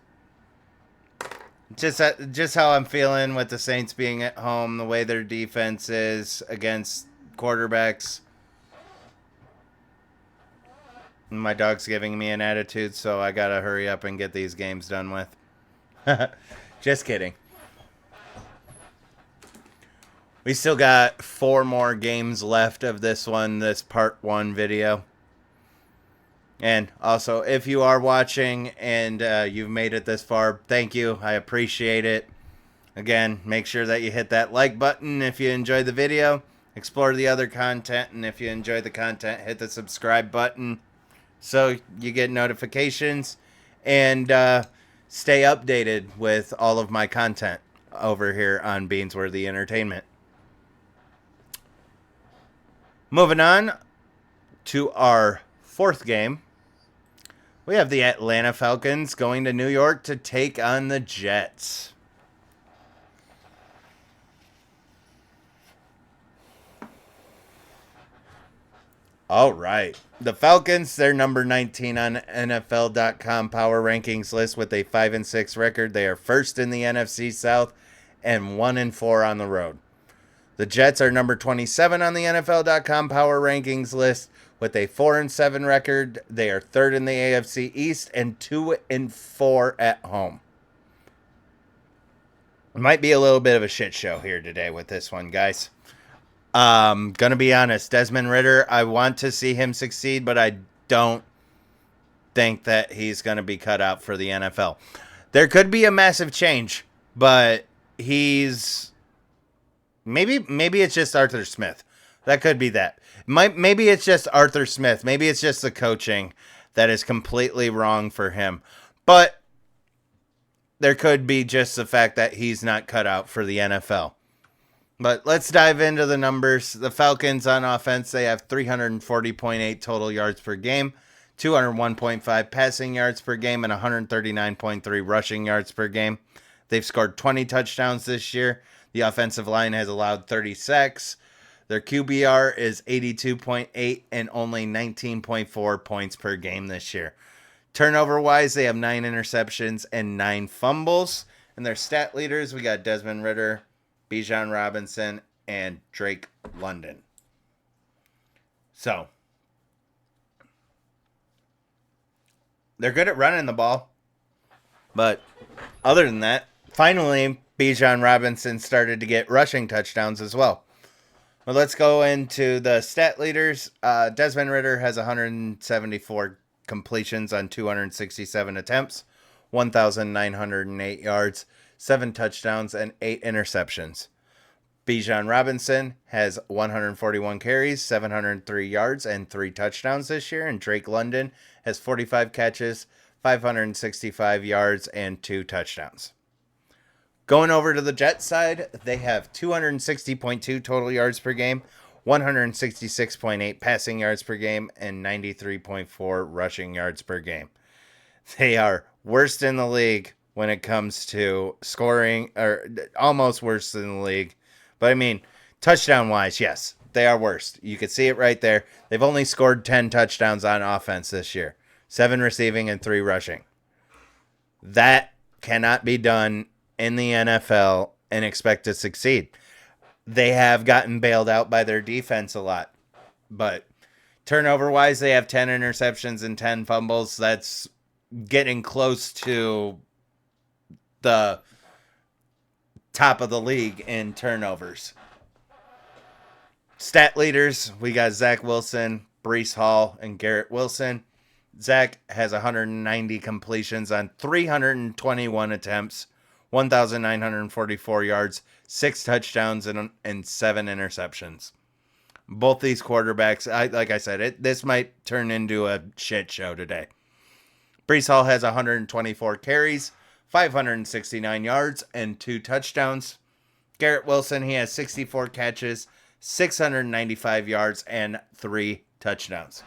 Just how I'm feeling with the Saints being at home, the way their defense is against quarterbacks. My dog's giving me an attitude, so I gotta hurry up and get these games done with. Just kidding. We still got 4 more games left of this one, this part 1 video. And also, if you are watching and you've made it this far, thank you. I appreciate it. Again, make sure that you hit that like button if you enjoyed the video. Explore the other content, and if you enjoy the content, hit the subscribe button so you get notifications. And stay updated with all of my content over here on Beansworthy Entertainment. Moving on to our 4th game. We have the Atlanta Falcons going to New York to take on the Jets. All right. The Falcons, they're number 19 on NFL.com power rankings list with a 5-6 record. They are first in the NFC South and 1-4 on the road. The Jets are number 27 on the NFL.com power rankings list with a 4-7 record. They are third in the AFC East and 2-4 at home. It might be a little bit of a shit show here today with this one, guys. Gonna be honest, Desmond Ridder, I want to see him succeed, but I don't think that he's gonna be cut out for the NFL. There could be a massive change, but he's maybe it's just Arthur Smith. That could be that. Maybe it's just Arthur Smith. Maybe it's just the coaching that is completely wrong for him. But there could be just the fact that he's not cut out for the NFL. But let's dive into the numbers. The Falcons on offense, they have 340.8 total yards per game, 201.5 passing yards per game, and 139.3 rushing yards per game. They've scored 20 touchdowns this year. The offensive line has allowed 30 sacks. Their QBR is 82.8 and only 19.4 points per game this year. Turnover-wise, they have 9 interceptions and 9 fumbles. And their stat leaders, we got Desmond Ridder, Bijan Robinson, and Drake London. So, they're good at running the ball. But other than that, finally, Bijan Robinson started to get rushing touchdowns as well. Well, let's go into the stat leaders. Desmond Ridder has 174 completions on 267 attempts, 1,908 yards, 7 touchdowns, and 8 interceptions. Bijan Robinson has 141 carries, 703 yards, and 3 touchdowns this year. And Drake London has 45 catches, 565 yards, and 2 touchdowns. Going over to the Jets side, they have 260.2 total yards per game, 166.8 passing yards per game, and 93.4 rushing yards per game. They are worst in the league when it comes to scoring, or almost worst in the league. But I mean, touchdown-wise, yes, they are worst. You can see it right there. They've only scored 10 touchdowns on offense this year, 7 receiving and 3 rushing. That cannot be done in the NFL and expect to succeed. they have gotten bailed out by their defense a lot. But turnover-wise, they have 10 interceptions and 10 fumbles. That's getting close to the top of the league in turnovers. Stat leaders, we got Zach Wilson, Breece Hall, and Garrett Wilson. Zach has 190 completions on 321 attempts, 1,944 yards, 6 touchdowns, and 7 interceptions. Both these quarterbacks, like I said, this might turn into a shit show today. Breece Hall has 124 carries, 569 yards, and 2 touchdowns. Garrett Wilson, he has 64 catches, 695 yards, and 3 touchdowns.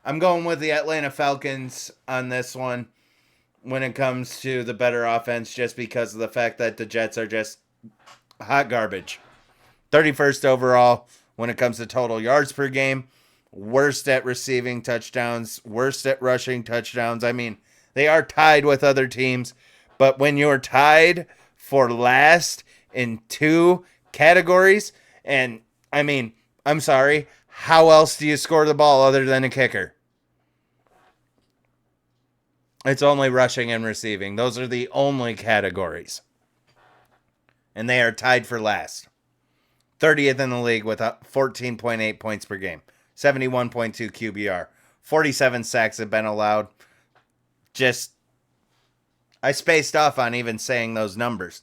I'm going with the Atlanta Falcons on this one when it comes to the better offense, just because of the fact that the Jets are just hot garbage. 31st overall when it comes to total yards per game. Worst at receiving touchdowns. Worst at rushing touchdowns. I mean, they are tied with other teams. But when you're tied for last in 2 categories, and I mean, I'm sorry, how else do you score the ball other than a kicker? It's only rushing and receiving. Those are the only categories. And they are tied for last. 30th in the league with 14.8 points per game. 71.2 QBR. 47 sacks have been allowed. I spaced off on even saying those numbers.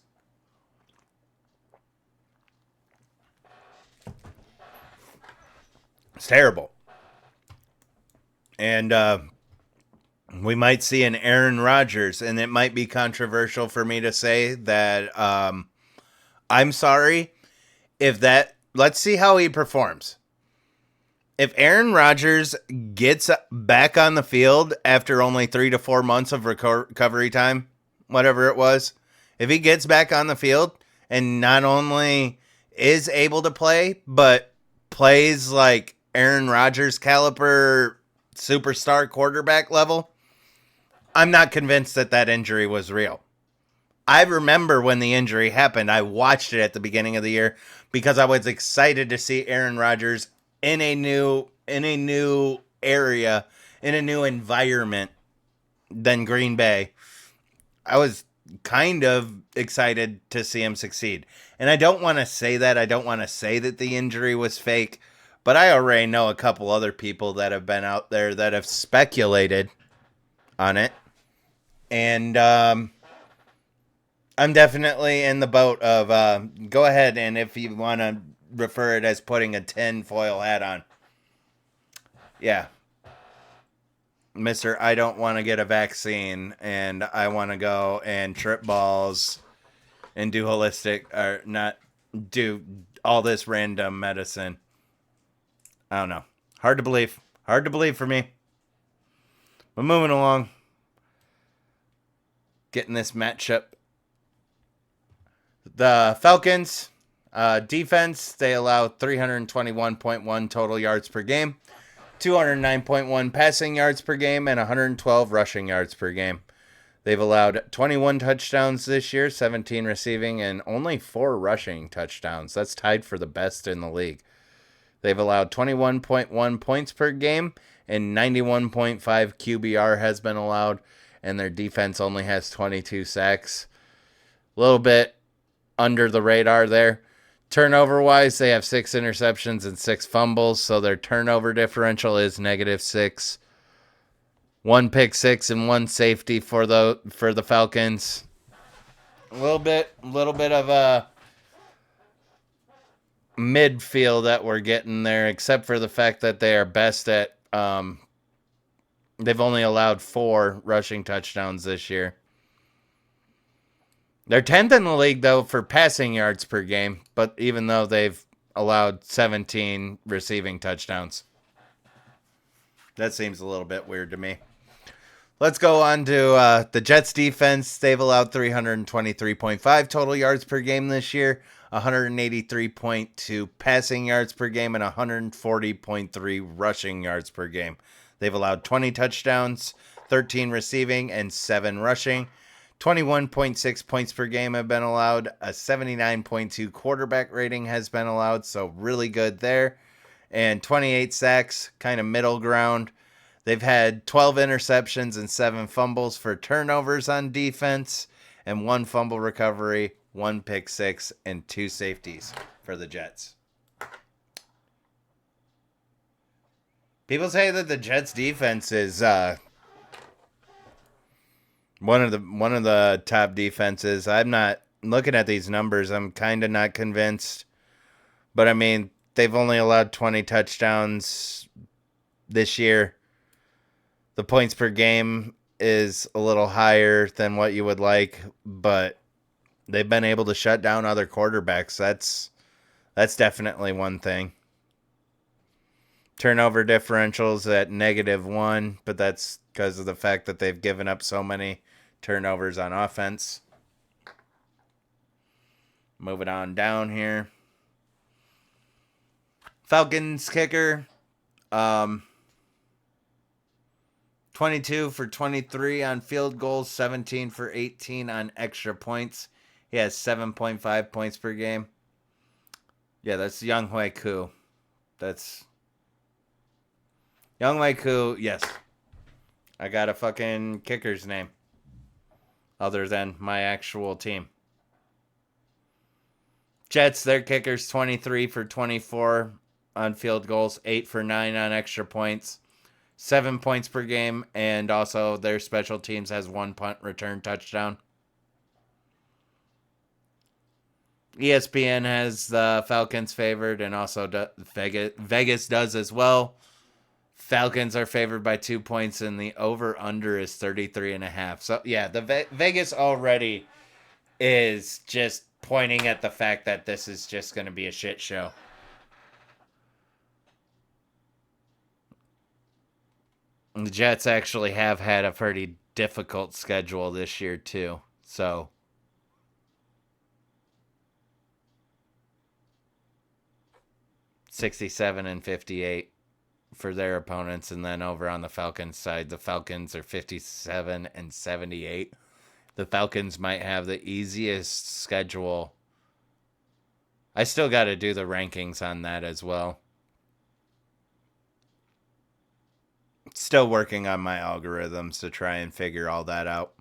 It's terrible. And we might see an Aaron Rodgers, and it might be controversial for me to say that I'm sorry if that, let's see how he performs. If Aaron Rodgers gets back on the field after only 3 to 4 months of recovery time, whatever it was, if he gets back on the field and not only is able to play, but plays like Aaron Rodgers caliber superstar quarterback level, I'm not convinced that injury was real. I remember when the injury happened. I watched it at the beginning of the year because I was excited to see Aaron Rodgers in a new area, in a new environment than Green Bay. I was kind of excited to see him succeed. And I don't want to say that. I don't want to say that the injury was fake, but I already know a couple other people that have been out there that have speculated on it. And I'm definitely in the boat of go ahead, and if you want to refer it as putting a tinfoil hat on. Yeah. Mr. I don't want to get a vaccine, and I want to go and trip balls and do holistic, or not do all this random medicine. I don't know. Hard to believe. Hard to believe for me. But moving along. Getting this matchup. The Falcons defense, they allow 321.1 total yards per game, 209.1 passing yards per game, and 112 rushing yards per game. They've allowed 21 touchdowns this year, 17 receiving, and only 4 rushing touchdowns. That's tied for the best in the league. They've allowed 21.1 points per game, and 91.5 QBR has been allowed, and their defense only has 22 sacks. A little bit under the radar there. Turnover-wise, they have 6 interceptions and 6 fumbles, so their turnover differential is -6. 1 pick six and 1 safety for the Falcons. A little bit of a midfield that we're getting there, except for the fact that they are best at they've only allowed 4 rushing touchdowns this year. They're 10th in the league, though, for passing yards per game, but even though they've allowed 17 receiving touchdowns. That seems a little bit weird to me. Let's go on to the Jets defense. They've allowed 323.5 total yards per game this year, 183.2 passing yards per game, and 140.3 rushing yards per game. They've allowed 20 touchdowns, 13 receiving, and 7 rushing. 21.6 points per game have been allowed. A 79.2 quarterback rating has been allowed, so really good there. And 28 sacks, kind of middle ground. They've had 12 interceptions and 7 fumbles for turnovers on defense, and 1 fumble recovery, 1 pick six, and 2 safeties for the Jets. People say that the Jets defense is one of the top defenses. I'm not looking at these numbers. I'm kind of not convinced. But I mean, they've only allowed 20 touchdowns this year. The points per game is a little higher than what you would like, but they've been able to shut down other quarterbacks. That's definitely one thing. Turnover differentials at -1, but that's because of the fact that they've given up so many turnovers on offense. Moving on down here. Falcons kicker, 22 for 23 on field goals, 17 for 18 on extra points. He has 7.5 points per game. Yeah, that's Younghoe Koo. That's Younghoe Koo, yes. I got a fucking kicker's name. Other than my actual team. Jets, their kicker's 23 for 24 on field goals, 8 for 9 on extra points, 7 points per game, and also their special teams has 1 punt return touchdown. ESPN has the Falcons favored, and also Vegas does as well. Falcons are favored by 2 points, and the over-under is 33.5. So, yeah, the Vegas already is just pointing at the fact that this is just going to be a shit show. The Jets actually have had a pretty difficult schedule this year, too. So, 67 and 58 for their opponents, and then over on the Falcons side, the Falcons are 57 and 78. The Falcons might have the easiest schedule. I still got to do the rankings on that as well. Still working on my algorithms to try and figure all that out.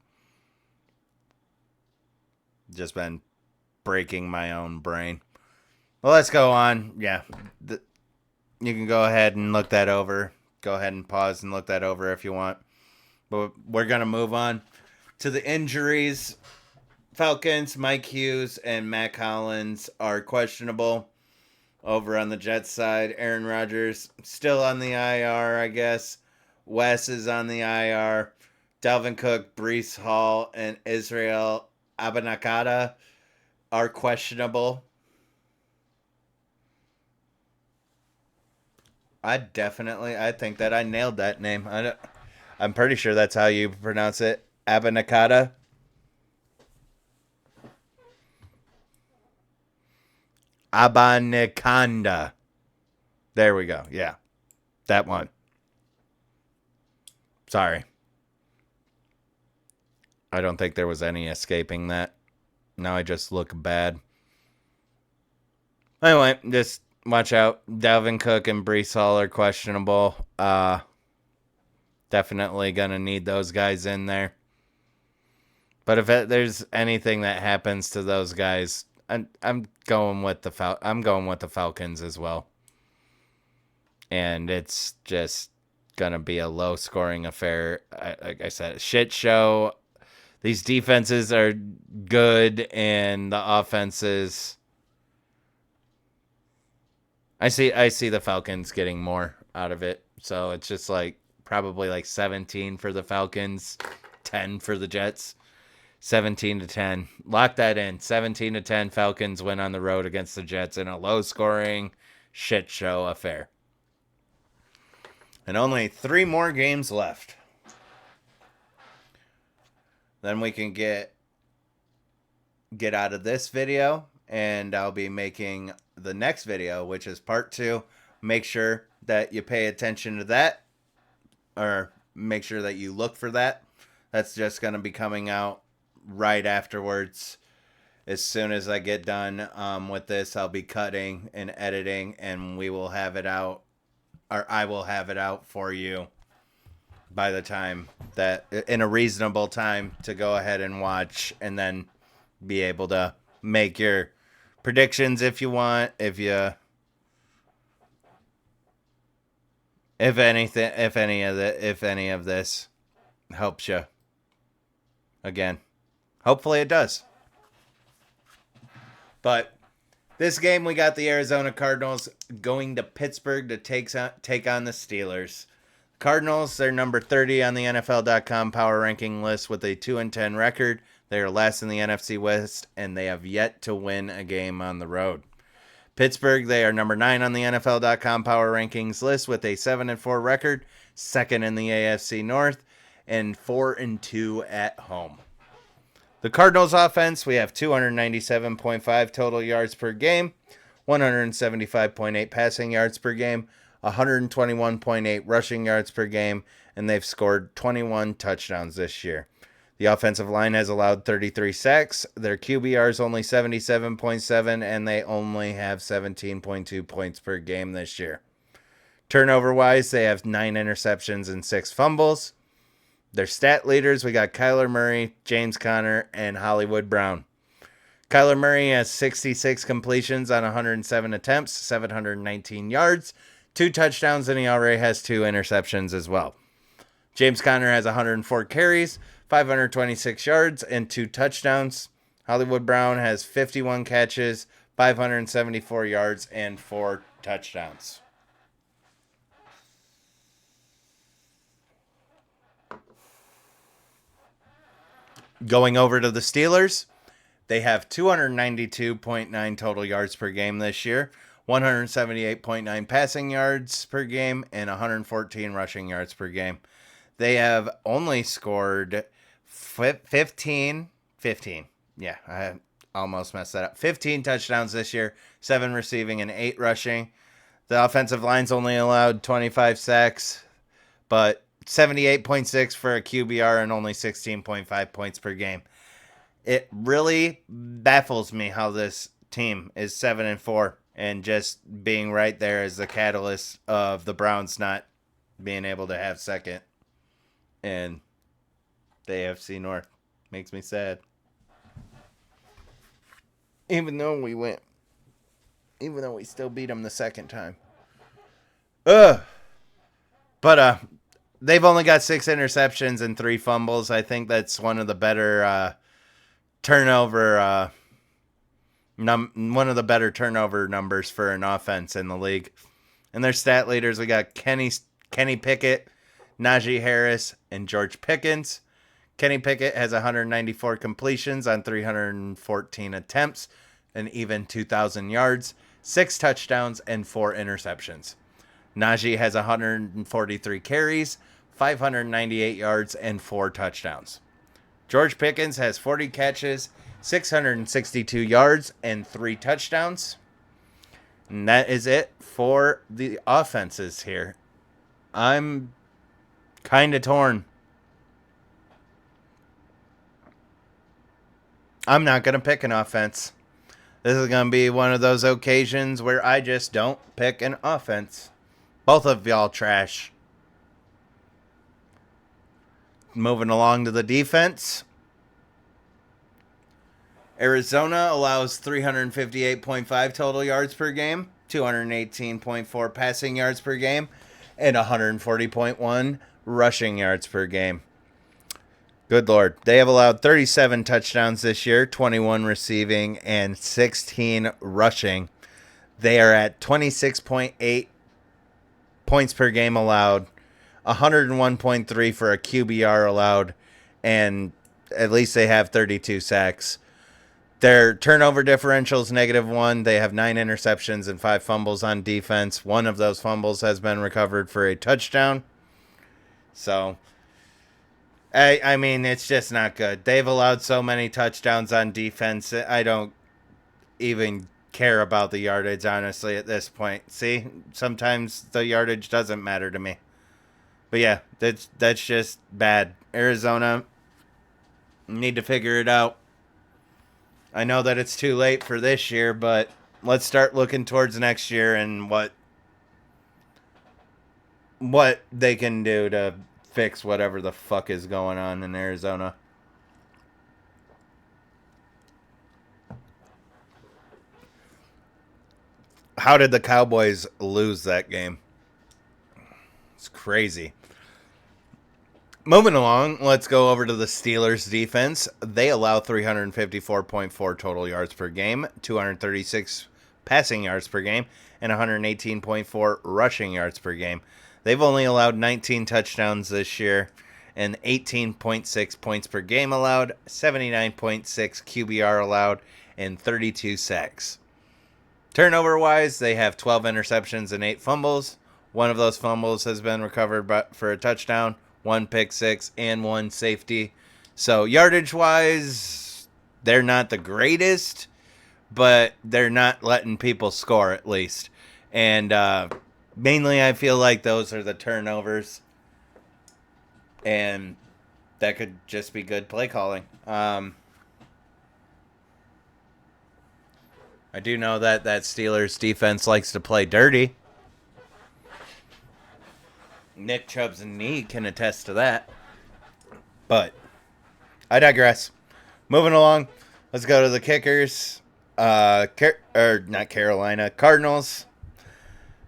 Just been breaking my own brain. Well, let's go on. Yeah. You can go ahead and look that over. Go ahead and pause and look that over if you want. But we're going to move on to the injuries. Falcons, Mike Hughes and Matt Collins are questionable. Over on the Jets side, Aaron Rodgers still on the IR, I guess. Wes is on the IR. Dalvin Cook, Breece Hall, and Israel Abanikanda are questionable. I think that I nailed that name. I'm pretty sure that's how you pronounce it. Abanikanda. Abanikanda. There we go. Yeah. That one. Sorry. I don't think there was any escaping that. Now I just look bad. Anyway, just watch out. Dalvin Cook and Breece Hall are questionable. Definitely going to need those guys in there. But if there's anything that happens to those guys, I'm going with the Falcons as well. And it's just going to be a low-scoring affair. Like I said, shit show. These defenses are good, and the offenses... I see the Falcons getting more out of it. So it's just probably 17 for the Falcons, 10 for the Jets. 17-10. Lock that in. 17-10 Falcons win on the road against the Jets in a low-scoring shit show affair. And only 3 more games left. Then we can get out of this video, and I'll be making the next video, which is part 2. Make sure that you pay attention to that, or make sure that you look for that. That's just going to be coming out right afterwards. As soon as I get done with this, I'll be cutting and editing, and we will have it out, or I will have it out for you by the time that, in a reasonable time to go ahead and watch, and then be able to make your predictions if you want. If any of this helps you. Again, hopefully it does. But this game, we got the Arizona Cardinals going to Pittsburgh to take on the Steelers. Cardinals, they're number 30 on the NFL.com power ranking list with a 2-10 record. They are last in the NFC West, and they have yet to win a game on the road. Pittsburgh, they are number 9 on the NFL.com power rankings list with a 7-4 record, second in the AFC North, and 4-2 at home. The Cardinals offense, we have 297.5 total yards per game, 175.8 passing yards per game, 121.8 rushing yards per game, and they've scored 21 touchdowns this year. The offensive line has allowed 33 sacks. Their QBR is only 77.7, and they only have 17.2 points per game this year. Turnover-wise, they have 9 interceptions and 6 fumbles. Their stat leaders, we got Kyler Murray, James Conner, and Hollywood Brown. Kyler Murray has 66 completions on 107 attempts, 719 yards, 2 touchdowns, and he already has 2 interceptions as well. James Conner has 104 carries, 526 yards, and 2 touchdowns. Hollywood Brown has 51 catches, 574 yards, and 4 touchdowns. Going over to the Steelers, they have 292.9 total yards per game this year, 178.9 passing yards per game, and 114 rushing yards per game. They have only scored 15. Yeah, I almost messed that up. 15 touchdowns this year, 7 receiving and 8 rushing. The offensive line's only allowed 25 sacks, but 78.6 for a QBR and only 16.5 points per game. It really baffles me how this team is 7-4 and just being right there as the catalyst of the Browns not being able to have second in the AFC North. Makes me sad. Even though we still beat them the second time. But they've only got 6 interceptions and 3 fumbles. I think that's one of the better turnover numbers for an offense in the league. And their stat leaders, we got Kenny Pickett, Najee Harris, and George Pickens. Kenny Pickett has 194 completions on 314 attempts and even 2,000 yards, 6 touchdowns, and 4 interceptions. Najee has 143 carries, 598 yards, and 4 touchdowns. George Pickens has 40 catches, 662 yards, and 3 touchdowns. And that is it for the offenses here. I'm kind of torn. I'm not going to pick an offense. This is going to be one of those occasions where I just don't pick an offense. Both of y'all trash. Moving along to the defense. Arizona allows 358.5 total yards per game, 218.4 passing yards per game, and 140.1 rushing yards per game. Good Lord. They have allowed 37 touchdowns this year, 21 receiving, and 16 rushing. They are at 26.8 points per game allowed, 101.3 for a QBR allowed, and at least they have 32 sacks. Their turnover differential is -1. They have 9 interceptions and 5 fumbles on defense. One of those fumbles has been recovered for a touchdown. So, I mean, it's just not good. They've allowed so many touchdowns on defense. I don't even care about the yardage, honestly, at this point. See, sometimes the yardage doesn't matter to me. But yeah, that's just bad. Arizona, Need to figure it out. I know that it's too late for this year, but let's start looking towards next year and what they can do to fix whatever the fuck is going on in Arizona. How did the Cowboys lose that game? It's crazy. Moving along, let's go over to the Steelers defense. They allow 354.4 total yards per game, 236 passing yards per game, and 118.4 rushing yards per game. They've only allowed 19 touchdowns this year and 18.6 points per game allowed, 79.6 QBR allowed, and 32 sacks. Turnover-wise, they have 12 interceptions and 8 fumbles. One of those fumbles has been recovered for a touchdown, 1 pick six, and 1 safety. So yardage-wise, they're not the greatest, but they're not letting people score at least. And mainly I feel like those are the turnovers. And that could just be good play calling. I do know that Steelers defense likes to play dirty. Nick Chubb's knee can attest to that. But I digress. Moving along, let's go to the kickers. Not Carolina, Cardinals.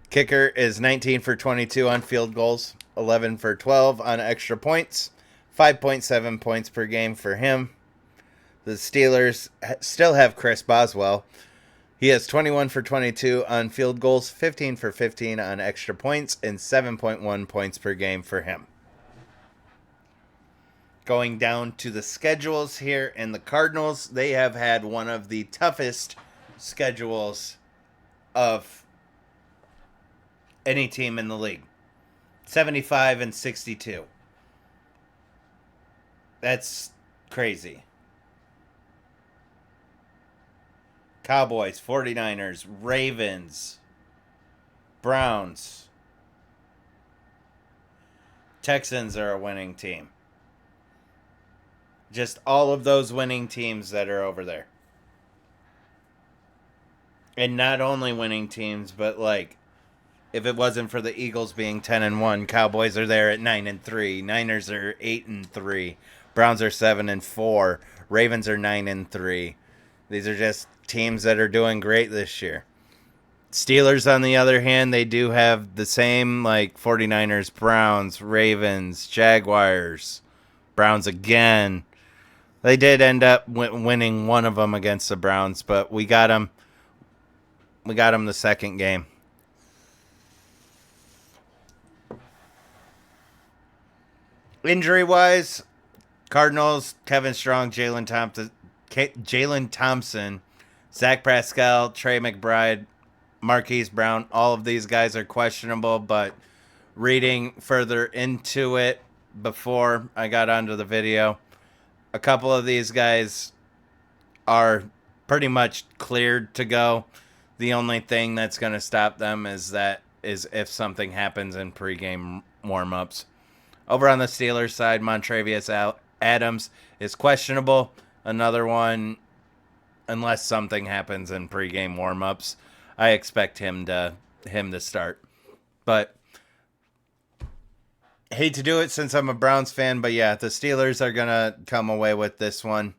Kicker is 19 for 22 on field goals, 11 for 12 on extra points, 5.7 points per game for him. The Steelers still have Chris Boswell. He has 21 for 22 on field goals, 15 for 15 on extra points, and 7.1 points per game for him. Going down to the schedules here, and the Cardinals, they have had one of the toughest schedules of any team in the league. 75 and 62. That's crazy. Cowboys, 49ers, Ravens, Browns. Texans are a winning team. Just all of those winning teams that are over there. And not only winning teams, but like, if it wasn't for the Eagles being 10-1, Cowboys are there at 9-3. Niners are 8-3. Browns are 7-4. Ravens are 9-3. These are just teams that are doing great this year. Steelers, on the other hand, they do have the same, like 49ers, Browns, Ravens, Jaguars, Browns again. They did end up winning one of them against the Browns, but we got them. We got them the second game. Injury-wise, Cardinals, Kevin Strong, Jalen Thompson, Zach Pascal, Trey McBride, Marquise Brown, all of these guys are questionable, but reading further into it before I got onto the video, a couple of these guys are pretty much cleared to go. The only thing that's going to stop them is if something happens in pregame warm-ups. Over on the Steelers side, Montravius Adams is questionable. Another one, unless something happens in pregame warm-ups, I expect him to start. But hate to do it since I'm a Browns fan, but yeah, the Steelers are going to come away with this one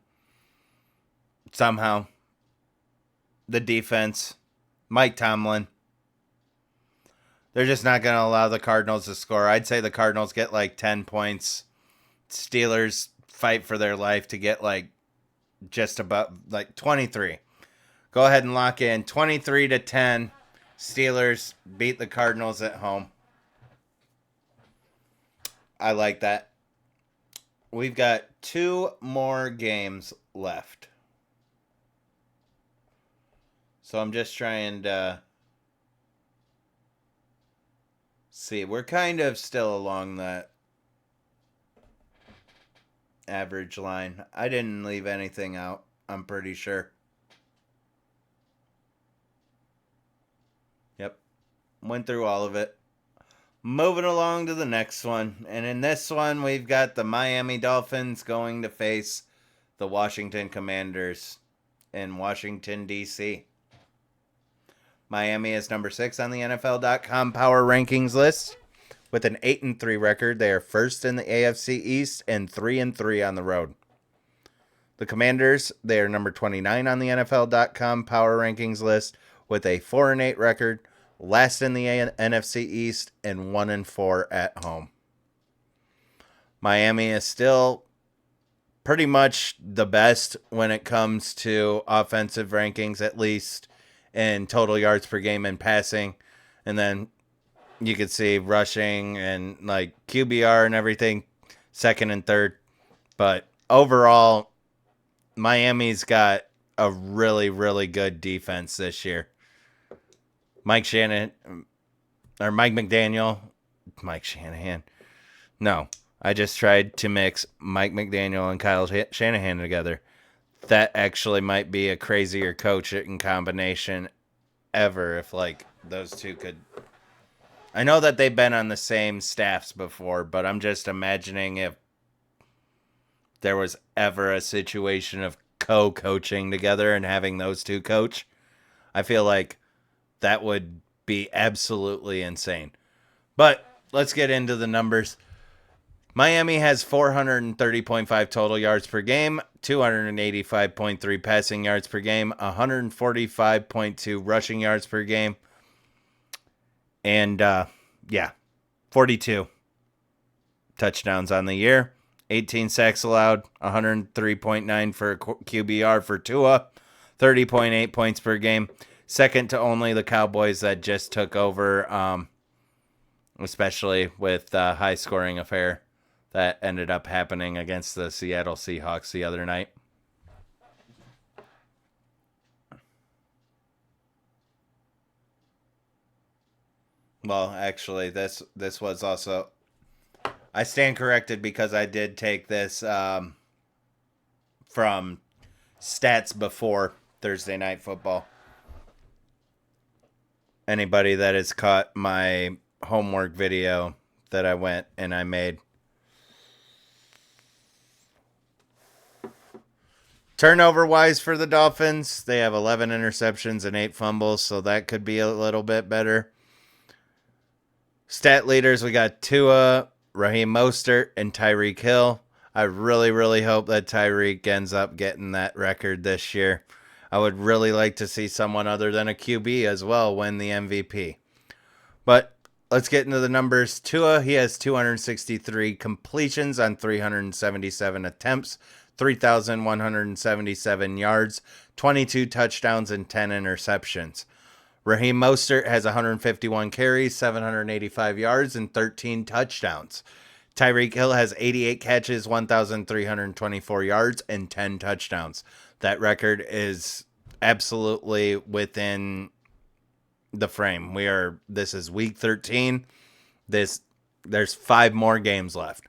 somehow. The defense, Mike Tomlin, they're just not going to allow the Cardinals to score. I'd say the Cardinals get like 10 points. Steelers fight for their life to get like just about like 23. Go ahead and lock in 23-10. Steelers beat the Cardinals at home. I like that. We've got 2 more games left. So I'm just trying to see. We're kind of still along that average line. I didn't leave anything out, I'm pretty sure. Yep. Went through all of it. Moving along to the next one. And in this one, we've got the Miami Dolphins going to face the Washington Commanders in Washington, D.C. Miami is number 6 on the NFL.com power rankings list. With an 8-3 record, they are first in the AFC East and 3-3 on the road. The Commanders, they are number 29 on the NFL.com power rankings list with a 4-8 record, last in the NFC East and 1-4 at home. Miami is still pretty much the best when it comes to offensive rankings, at least in total yards per game and passing. And then you could see rushing and like QBR and everything, second and third. But overall, Miami's got a really, really good defense this year. Mike Shanahan. No, I just tried to mix Mike McDaniel and Kyle Shanahan together. That actually might be a crazier coaching combination ever if like those two could. I know that they've been on the same staffs before, but I'm just imagining if there was ever a situation of co-coaching together and having those two coach. I feel like that would be absolutely insane. But let's get into the numbers. Miami has 430.5 total yards per game, 285.3 passing yards per game, 145.2 rushing yards per game, and 42 touchdowns on the year. 18 sacks allowed, 103.9 for QBR for Tua, 30.8 points per game. Second to only the Cowboys that just took over, especially with the high-scoring affair that ended up happening against the Seattle Seahawks the other night. Well, actually, this was also... I stand corrected because I did take this from stats before Thursday Night Football. Anybody that has caught my homework video that I went and I made. Turnover-wise for the Dolphins, they have 11 interceptions and 8 fumbles, so that could be a little bit better. Stat leaders, we got Tua, Raheem Mostert, and Tyreek Hill. I really, really hope that Tyreek ends up getting that record this year. I would really like to see someone other than a QB as well win the MVP. But let's get into the numbers. Tua, he has 263 completions on 377 attempts, 3,177 yards, 22 touchdowns, and 10 interceptions. Raheem Mostert has 151 carries, 785 yards, and 13 touchdowns. Tyreek Hill has 88 catches, 1,324 yards, and 10 touchdowns. That record is absolutely within the frame. This is week 13. There's 5 more games left.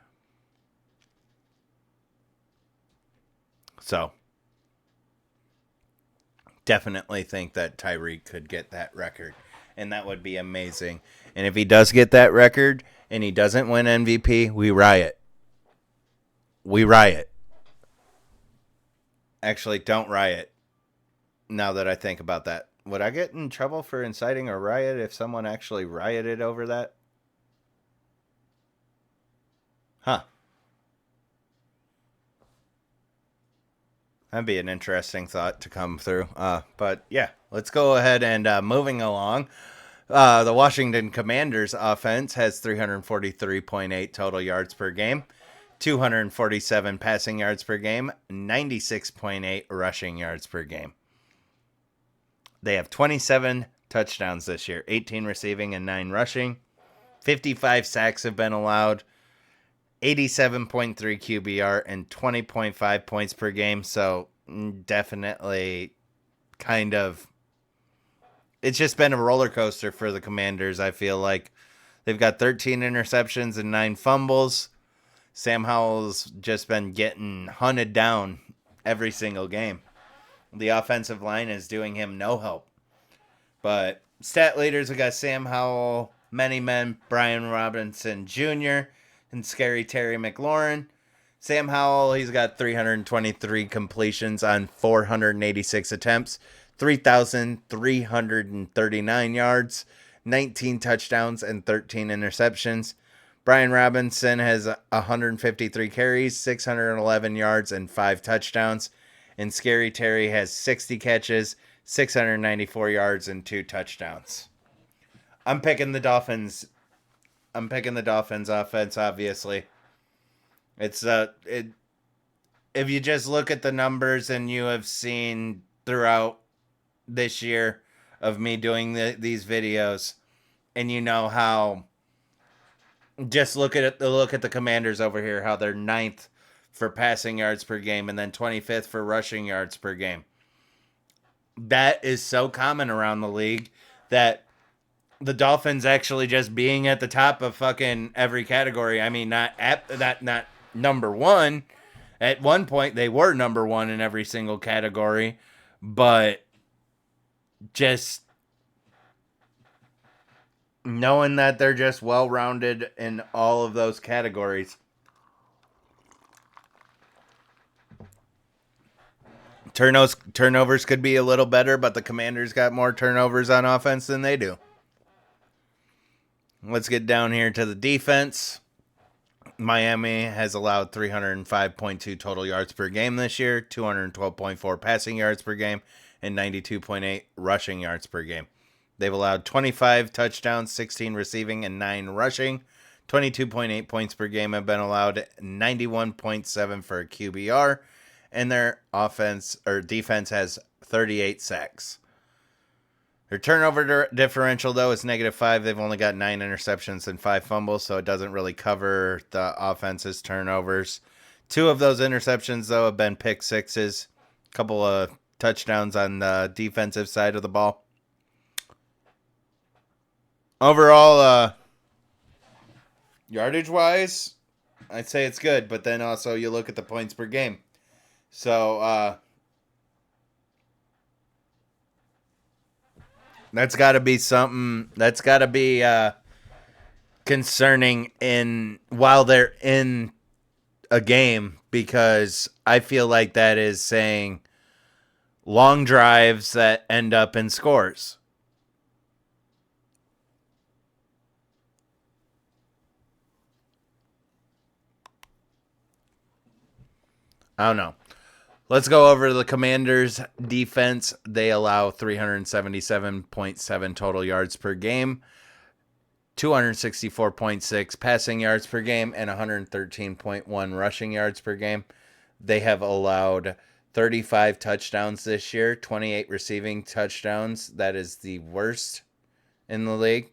So definitely think that Tyreek could get that record, and that would be amazing. And if he does get that record and he doesn't win MVP, we riot. We riot. Actually, don't riot. Now that I think about that, would I get in trouble for inciting a riot if someone actually rioted over that? Huh. That'd be an interesting thought to come through. But yeah, let's go ahead and moving along. The Washington Commanders offense has 343.8 total yards per game, 247 passing yards per game, 96.8 rushing yards per game. They have 27 touchdowns this year, 18 receiving and 9 rushing. 55 sacks have been allowed. 87.3 QBR and 20.5 points per game. So definitely kind of, it's just been a roller coaster for the Commanders. I feel like they've got 13 interceptions and 9 fumbles. Sam Howell's just been getting hunted down every single game. The offensive line is doing him no help. But stat leaders, we got Sam Howell, Many Men, Brian Robinson Jr., and Scary Terry McLaurin. Sam Howell, he's got 323 completions on 486 attempts, 3,339 yards, 19 touchdowns, and 13 interceptions. Brian Robinson has 153 carries, 611 yards, and 5 touchdowns. And Scary Terry has 60 catches, 694 yards, and 2 touchdowns. I'm picking the Dolphins. I'm picking the Dolphins offense, obviously. It's if you just look at the numbers and you have seen throughout this year of me doing these videos, and you know how, just look at the Commanders over here, how they're 9th for passing yards per game and then 25th for rushing yards per game. That is so common around the league that the Dolphins actually just being at the top of fucking every category. I mean, not number one. At one point, they were number one in every single category, but just knowing that they're just well-rounded in all of those categories. Turnovers could be a little better, but the Commanders got more turnovers on offense than they do. Let's get down here to the defense. Miami has allowed 305.2 total yards per game this year, 212.4 passing yards per game, and 92.8 rushing yards per game. They've allowed 25 touchdowns, 16 receiving, and 9 rushing. 22.8 points per game have been allowed, 91.7 for a QBR, and their defense has 38 sacks. Their turnover differential, though, is -5. They've only got 9 interceptions and 5 fumbles, so it doesn't really cover the offense's turnovers. 2 of those interceptions, though, have been pick sixes. A couple of touchdowns on the defensive side of the ball. Overall, yardage-wise, I'd say it's good, but then also you look at the points per game. So, that's got to be something. That's got to be concerning while they're in a game, because I feel like that is saying long drives that end up in scores. I don't know. Let's go over the Commanders' defense. They allow 377.7 total yards per game, 264.6 passing yards per game, and 113.1 rushing yards per game. They have allowed 35 touchdowns this year, 28 receiving touchdowns. That is the worst in the league.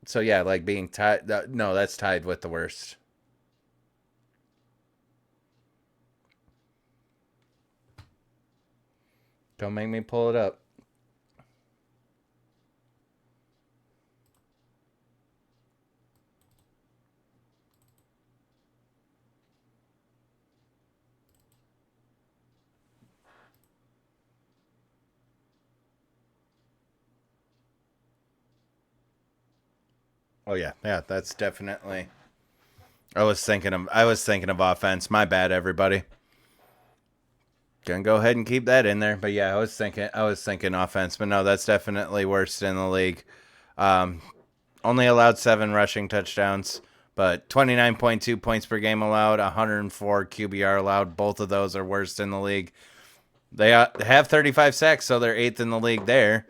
So, yeah, like being tied. No, that's tied with the worst. Don't make me pull it up. Oh yeah, that's definitely. I was thinking of offense. My bad, everybody. Gonna go ahead and keep that in there. But yeah, I was thinking offense. But no, that's definitely worst in the league. Only allowed 7 rushing touchdowns, but 29.2 points per game allowed, 104 QBR allowed. Both of those are worst in the league. They have 35 sacks, so they're 8th in the league there.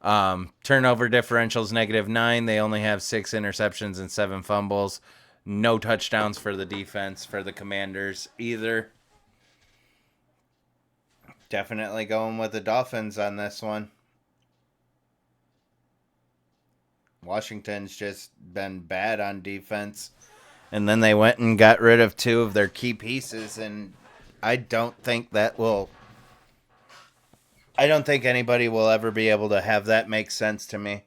Turnover differentials -9. They only have 6 interceptions and 7 fumbles. No touchdowns for the defense for the Commanders either. Definitely going with the Dolphins on this one. Washington's just been bad on defense. And then they went and got rid of 2 of their key pieces, and I don't think anybody will ever be able to have that make sense to me.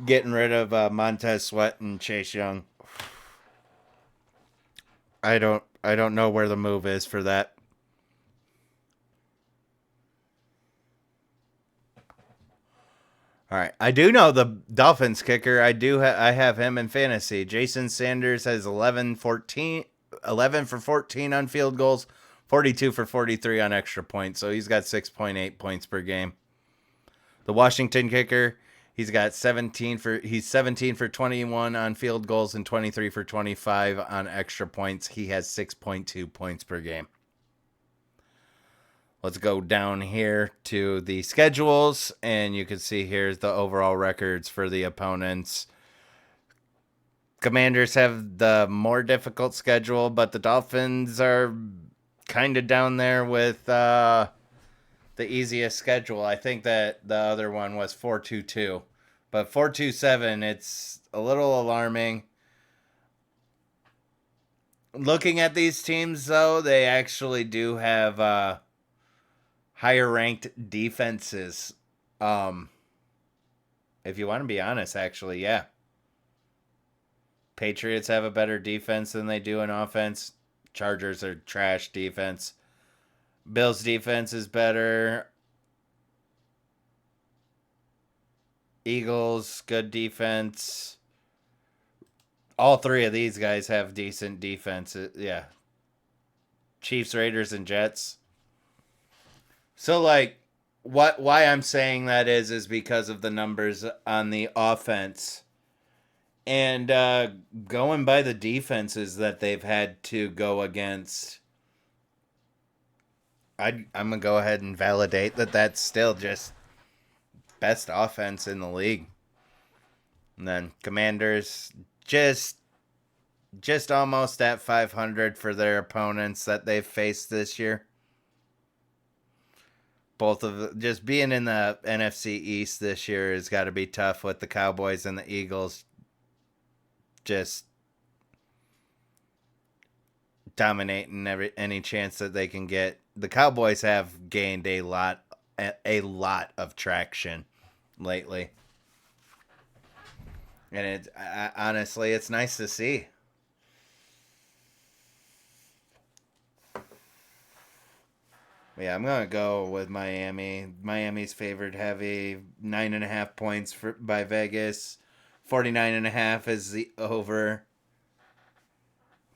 Getting rid of Montez Sweat and Chase Young. I don't know where the move is for that. All right. I do know the Dolphins kicker. I have him in fantasy. Jason Sanders has 11 for 14 on field goals, 42 for 43 on extra points. So he's got 6.8 points per game. The Washington kicker, he's 17 for 21 on field goals and 23 for 25 on extra points. He has 6.2 points per game. Let's go down here to the schedules, and you can see here's the overall records for the opponents. Commanders have the more difficult schedule, but the Dolphins are kind of down there with the easiest schedule. I think that the other one was 4-2-2, but 4-2-7, it's a little alarming. Looking at these teams, though, they actually do have higher ranked defenses. If you want to be honest, actually, yeah. Patriots have a better defense than they do in offense. Chargers are trash defense. Bills defense is better. Eagles, good defense. All three of these guys have decent defense. Yeah. Chiefs, Raiders, and Jets. So, like, why I'm saying that is because of the numbers on the offense. And going by the defenses that they've had to go against, I'm going to go ahead and validate that that's still just best offense in the league. And then Commanders just almost at 500 for their opponents that they've faced this year. Both of just being in the NFC East this year has got to be tough with the Cowboys and the Eagles just dominating any chance that they can get. The Cowboys have gained a lot of traction lately, and honestly, it's nice to see. Yeah, I'm gonna go with Miami. Miami's favored heavy, 9.5 points by Vegas. 49.5 is the over.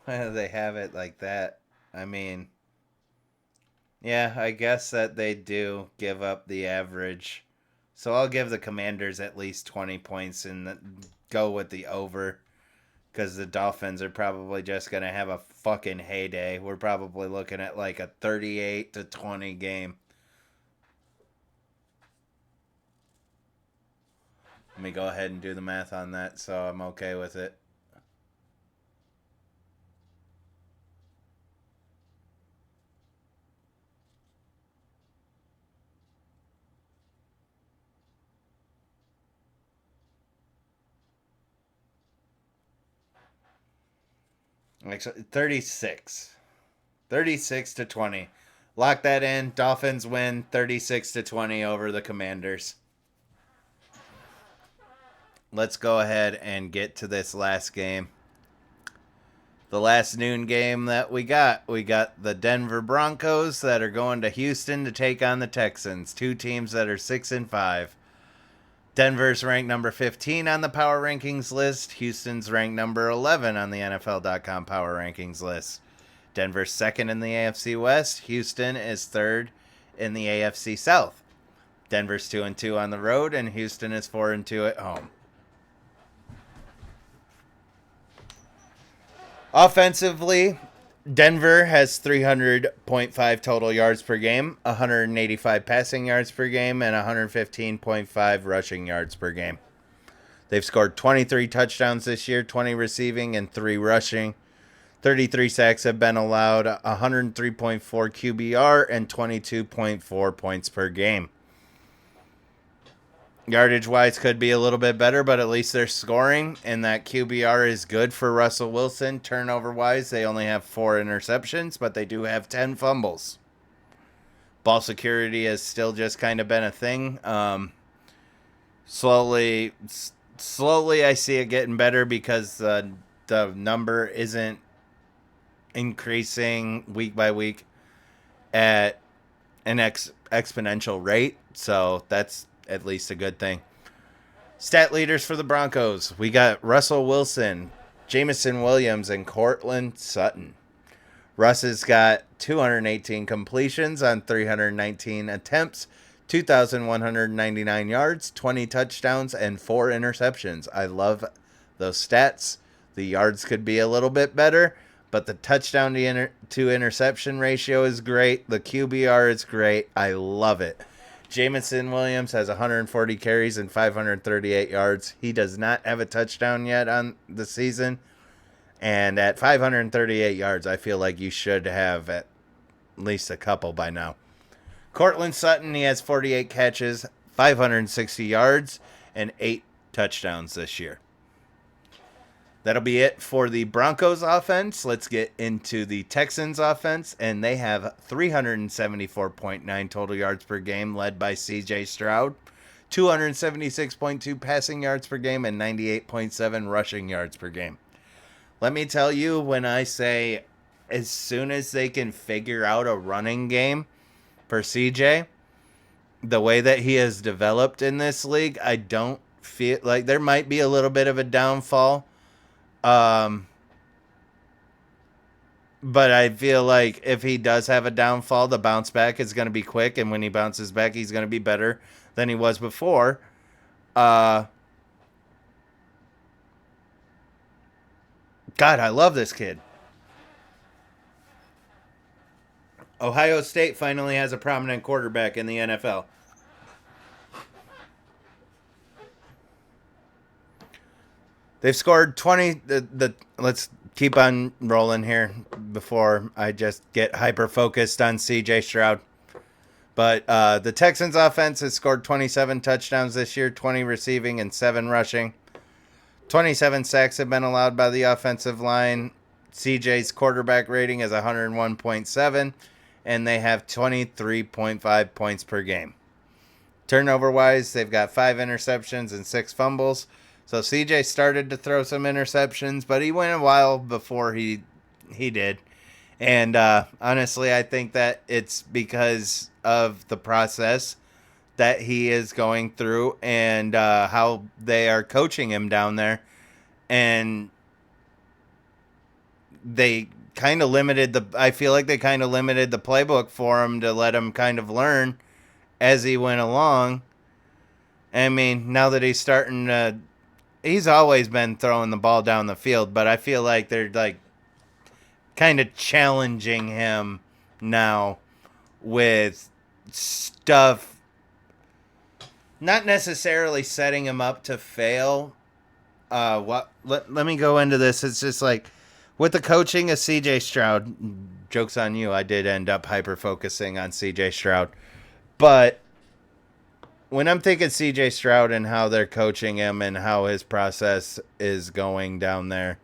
Why do they have it like that? I mean, yeah, I guess that they do give up the average. So I'll give the Commanders at least 20 points and go with the over. Because the Dolphins are probably just going to have a fucking heyday. We're probably looking at like a 38-20 game. Let me go ahead and do the math on that so I'm okay with it. Actually, 36. 36-20. Lock that in. Dolphins win 36-20 over the Commanders. Let's go ahead and get to this last game. The last noon game that we got the Denver Broncos that are going to Houston to take on the Texans. Two teams that are 6-5. Denver's ranked number 15 on the power rankings list. Houston's ranked number 11 on the NFL.com power rankings list. Denver's second in the AFC West. Houston is third in the AFC South. Denver's 2-2 on the road, and Houston is 4-2 at home. Offensively, Denver has 300.5 total yards per game, 185 passing yards per game, and 115.5 rushing yards per game. They've scored 23 touchdowns this year, 20 receiving and 3 rushing. 33 sacks have been allowed, 103.4 QBR, and 22.4 points per game. Yardage-wise could be a little bit better, but at least they're scoring, and that QBR is good for Russell Wilson. Turnover-wise, they only have 4 interceptions, but they do have 10 fumbles. Ball security has still just kind of been a thing. Slowly, I see it getting better because the number isn't increasing week by week at an exponential rate, so that's at least a good thing. Stat leaders for the Broncos. We got Russell Wilson, Jamison Williams, and Cortland Sutton. Russ has got 218 completions on 319 attempts, 2,199 yards, 20 touchdowns, and 4 interceptions. I love those stats. The yards could be a little bit better, but the touchdown to interception ratio is great. The QBR is great. I love it. Jamison Williams has 140 carries and 538 yards. He does not have a touchdown yet on the season. And at 538 yards, I feel like you should have at least a couple by now. Cortland Sutton, he has 48 catches, 560 yards, and 8 touchdowns this year. That'll be it for the Broncos offense. Let's get into the Texans offense, and they have 374.9 total yards per game, led by C.J. Stroud, 276.2 passing yards per game, and 98.7 rushing yards per game. Let me tell you, when I say as soon as they can figure out a running game for CJ, the way that he has developed in this league, I don't feel like there might be a little bit of a downfall. But I feel like if he does have a downfall, the bounce back is going to be quick. And when he bounces back, he's going to be better than he was before. God, I love this kid. Ohio State finally has a prominent quarterback in the NFL. They've scored 20. Let's keep on rolling here before I just get hyper focused on CJ Stroud. But the Texans offense has scored 27 touchdowns this year, 20 receiving and 7 rushing. 27 sacks have been allowed by the offensive line. CJ's quarterback rating is 101.7, and they have 23.5 points per game. Turnover-wise, they've got 5 interceptions and 6 fumbles. So CJ started to throw some interceptions, but he went a while before he did. And honestly, I think that it's because of the process that he is going through and how they are coaching him down there. And they kind of I feel like they kind of limited the playbook for him to let him kind of learn as he went along. I mean, now that he's starting to, he's always been throwing the ball down the field, but I feel like they're like kind of challenging him now with stuff, not necessarily setting him up to fail. Let me go into this. It's just like with the coaching of CJ Stroud, joke's on you, I did end up hyper focusing on CJ Stroud. But when I'm thinking CJ Stroud and how they're coaching him and how his process is going down there,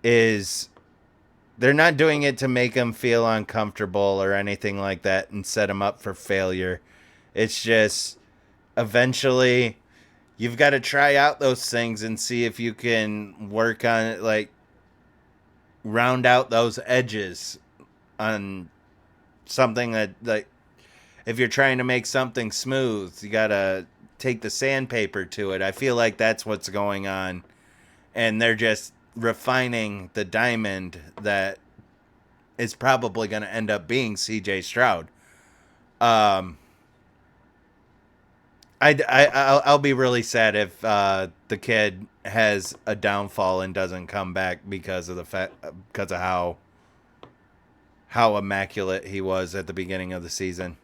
is they're not doing it to make him feel uncomfortable or anything like that and set him up for failure. It's just eventually you've got to try out those things and see if you can work on it, like round out those edges on something that, like, if you're trying to make something smooth, you got to take the sandpaper to it. I feel like that's what's going on. And they're just refining the diamond that is probably going to end up being CJ Stroud. I'll be really sad if the kid has a downfall and doesn't come back because of how immaculate he was at the beginning of the season.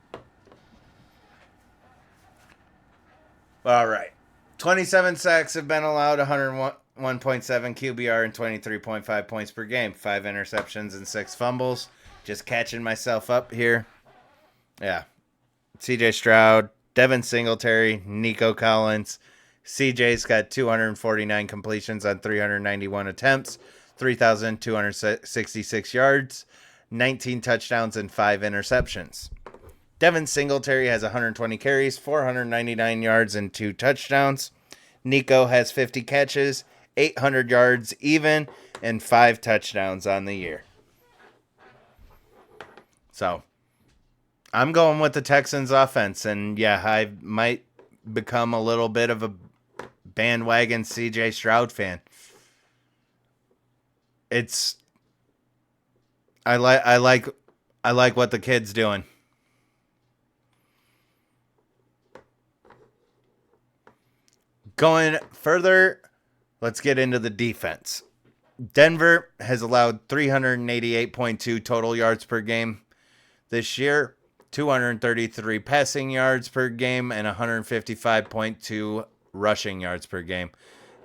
All right. 27 sacks have been allowed, 101.7 QBR, and 23.5 points per game. 5 interceptions and 6 fumbles. Just catching myself up here. Yeah. CJ Stroud, Devin Singletary, Nico Collins. CJ's got 249 completions on 391 attempts, 3,266 yards, 19 touchdowns, and 5 interceptions. Devin Singletary has 120 carries, 499 yards, and 2 touchdowns. Nico has 50 catches, 800 yards even, and 5 touchdowns on the year. So, I'm going with the Texans offense, and yeah, I might become a little bit of bandwagon CJ Stroud fan. I like what the kid's doing. Going further, let's get into the defense. Denver has allowed 388.2 total yards per game this year, 233 passing yards per game, and 155.2 rushing yards per game.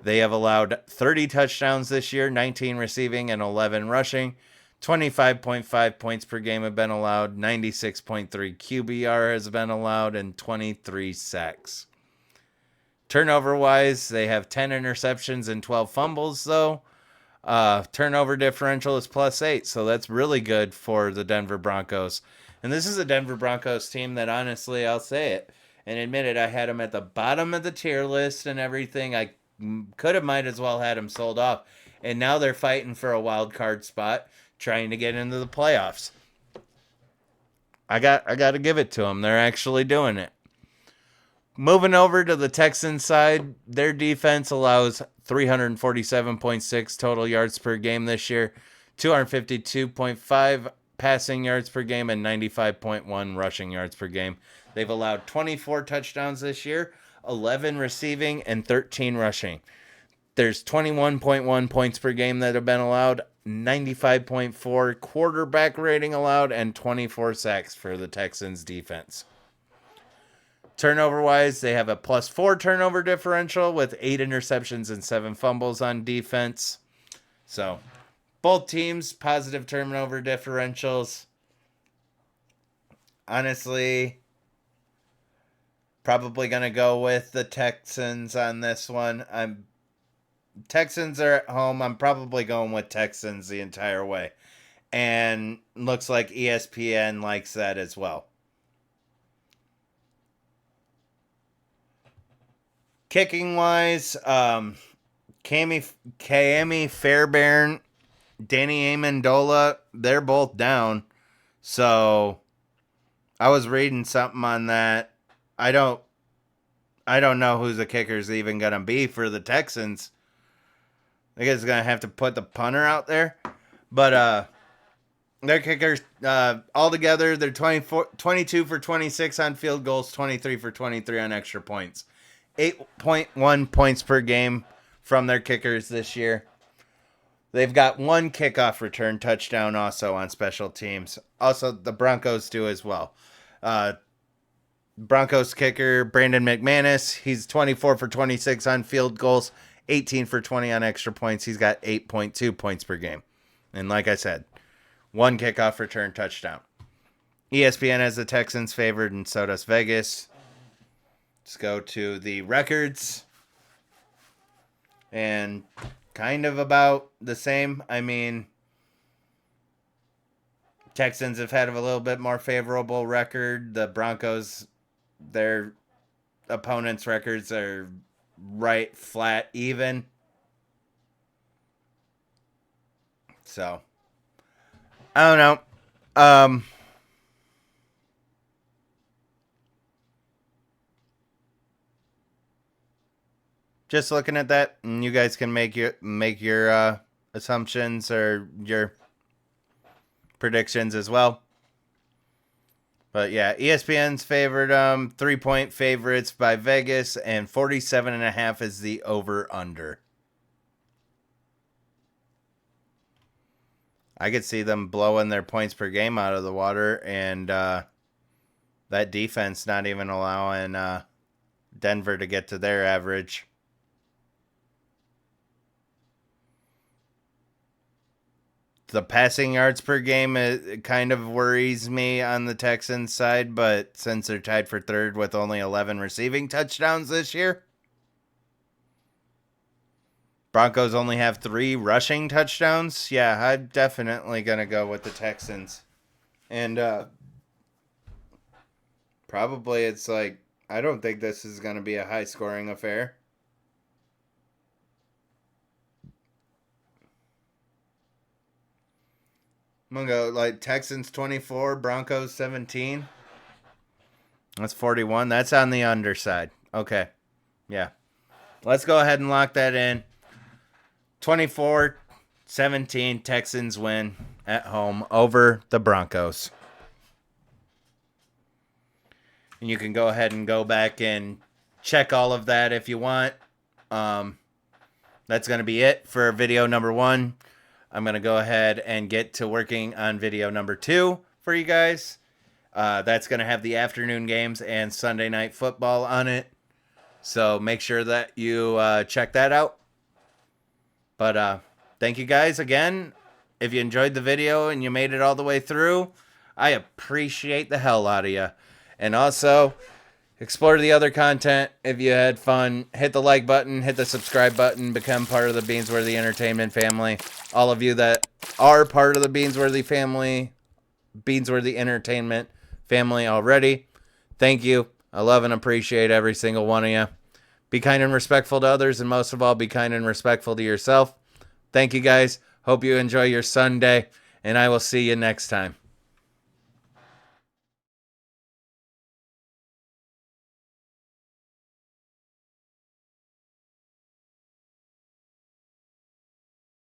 They have allowed 30 touchdowns this year, 19 receiving and 11 rushing. 25.5 points per game have been allowed, 96.3 QBR has been allowed, and 23 sacks. Turnover-wise, they have 10 interceptions and 12 fumbles, though. Turnover differential is +8, so that's really good for the Denver Broncos. And this is a Denver Broncos team that, honestly, I'll say it and admit it, I had them at the bottom of the tier list and everything. I might as well had them sold off. And now they're fighting for a wild card spot, trying to get into the playoffs. I got to give it to them. They're actually doing it. Moving over to the Texans side, their defense allows 347.6 total yards per game this year, 252.5 passing yards per game, and 95.1 rushing yards per game. They've allowed 24 touchdowns this year, 11 receiving, and 13 rushing. There's 21.1 points per game that have been allowed, 95.4 quarterback rating allowed, and 24 sacks for the Texans defense. Turnover-wise, they have a +4 turnover differential with 8 interceptions and 7 fumbles on defense. So, both teams, positive turnover differentials. Honestly, probably going to go with the Texans on this one. Texans are at home. I'm probably going with Texans the entire way. And looks like ESPN likes that as well. Kicking wise, Ka'imi Fairbairn, Danny Amendola, they're both down. So I was reading something on that. I don't know who the kicker's even gonna be for the Texans. I guess gonna have to put the punter out there. But their kickers altogether, they're 22 for 26 on field goals, 23 for 23 on extra points. 8.1 points per game from their kickers this year. They've got 1 kickoff return touchdown also on special teams. Also, the Broncos do as well. Broncos kicker Brandon McManus, he's 24 for 26 on field goals, 18 for 20 on extra points. He's got 8.2 points per game. And like I said, 1 kickoff return touchdown. ESPN has the Texans favored, and so does Vegas. Let's go to the records. And kind of about the same. I mean, Texans have had a little bit more favorable record. The Broncos, their opponents' records are right, flat, even. So, I don't know. Just looking at that, and you guys can make your assumptions or your predictions as well. But yeah, ESPN's favored 3-point favorites by Vegas, and 47.5 is the over/under. I could see them blowing their points per game out of the water, and that defense not even allowing Denver to get to their average. The passing yards per game, it kind of worries me on the Texans side, but since they're tied for third with only 11 receiving touchdowns this year, Broncos only have 3 rushing touchdowns. Yeah, I'm definitely going to go with the Texans. And probably it's like, I don't think this is going to be a high-scoring affair. I'm going to go like Texans 24, Broncos 17. That's 41. That's on the underside. Okay. Yeah. let's go ahead and lock that in. 24-17 Texans win at home over the Broncos. And you can go ahead and go back and check all of that if you want. That's going to be it for video number 1. I'm going to go ahead and get to working on video number 2 for you guys. That's going to have the afternoon games and Sunday Night Football on it. So make sure that you check that out. But thank you guys again. If you enjoyed the video and you made it all the way through, I appreciate the hell out of you. And also, explore the other content. If you had fun, hit the like button, hit the subscribe button, become part of the Beansworthy Entertainment family. All of you that are part of the Beansworthy family, Beansworthy Entertainment family already, thank you. I love and appreciate every single one of you. Be kind and respectful to others, and most of all, be kind and respectful to yourself. Thank you guys. Hope you enjoy your Sunday, and I will see you next time.